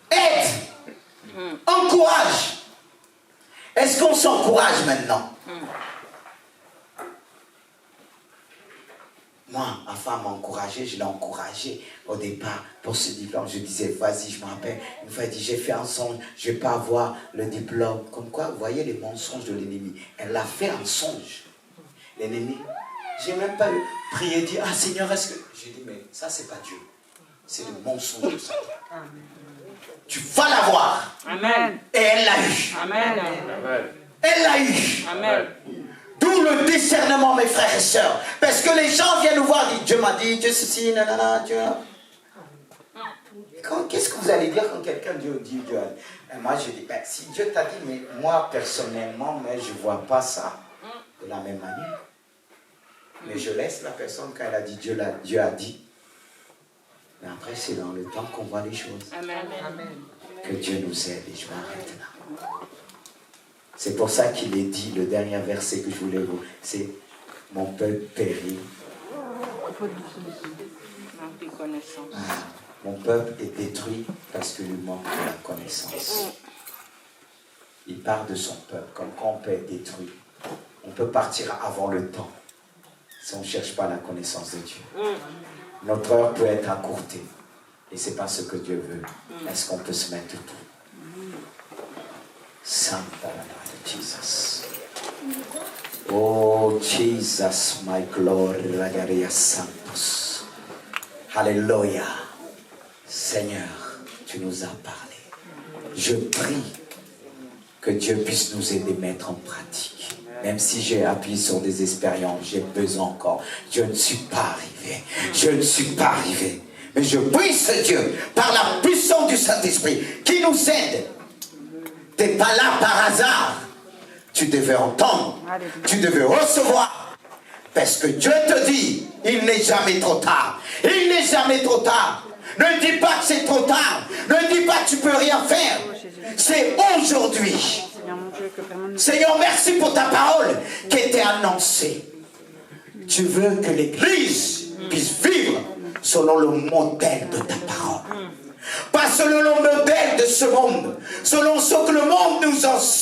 Aide. Encourage. Est-ce qu'on s'encourage maintenant? Moi, ma femme m'a encouragé, je l'ai encouragé au départ pour ce diplôme. Je disais, vas-y, je me rappelle. Une fois, elle dit, j'ai fait un songe, je ne vais pas avoir le diplôme. Comme quoi, vous voyez les mensonges de l'ennemi. Elle a fait un songe. L'ennemi. J'ai même pas prié, dit, ah Seigneur, est-ce que... J'ai dit, mais ça, c'est pas Dieu. C'est le mensonge de Satan. Tu vas l'avoir. Amen. Et elle l'a eu. Amen. Elle l'a eu. Amen. D'où le discernement, mes frères et sœurs. Parce que les gens viennent nous voir, disent, Dieu m'a dit, Dieu ceci, nanana, Dieu... Qu'est-ce que vous allez dire quand quelqu'un dit Dieu a... Et moi, je dis, ben, si Dieu t'a dit, mais moi, personnellement, mais je ne vois pas ça de la même manière. Mais je laisse la personne quand elle a dit Dieu a dit. Mais après, c'est dans le temps qu'on voit les choses. Amen. Que Dieu nous aide et je m'arrête là. C'est pour ça qu'il est dit, le dernier verset que je voulais vous, c'est mon peuple périt. Mon peuple est détruit parce qu'il lui manque de la connaissance. Il part de son peuple, comme quand on peut être détruit. On peut partir avant le temps. Si on ne cherche pas la connaissance de Dieu. Notre heure peut être accourtée. Et ce n'est pas ce que Dieu veut. Est-ce qu'on peut se mettre debout? Santa Jesus. Oh Jesus, my glory, Ragaria Santos. Alléluia. Seigneur, tu nous as parlé. Je prie que Dieu puisse nous aider à mettre en pratique. Même si j'ai appuyé sur des expériences, j'ai besoin encore. Je ne suis pas arrivé. Je ne suis pas arrivé. Mais je prie ce Dieu, par la puissance du Saint-Esprit, qui nous aide. Tu n'es pas là par hasard. Tu devais entendre. Tu devais recevoir. Parce que Dieu te dit, il n'est jamais trop tard. Il n'est jamais trop tard. Ne dis pas que c'est trop tard. Ne dis pas que tu peux rien faire. C'est aujourd'hui. Seigneur mon Dieu, que vraiment nous Seigneur, merci pour ta parole qui était annoncée. Tu veux que l'Église puisse vivre selon le modèle de ta parole. Pas selon le modèle de ce monde, selon ce que le monde nous enseigne.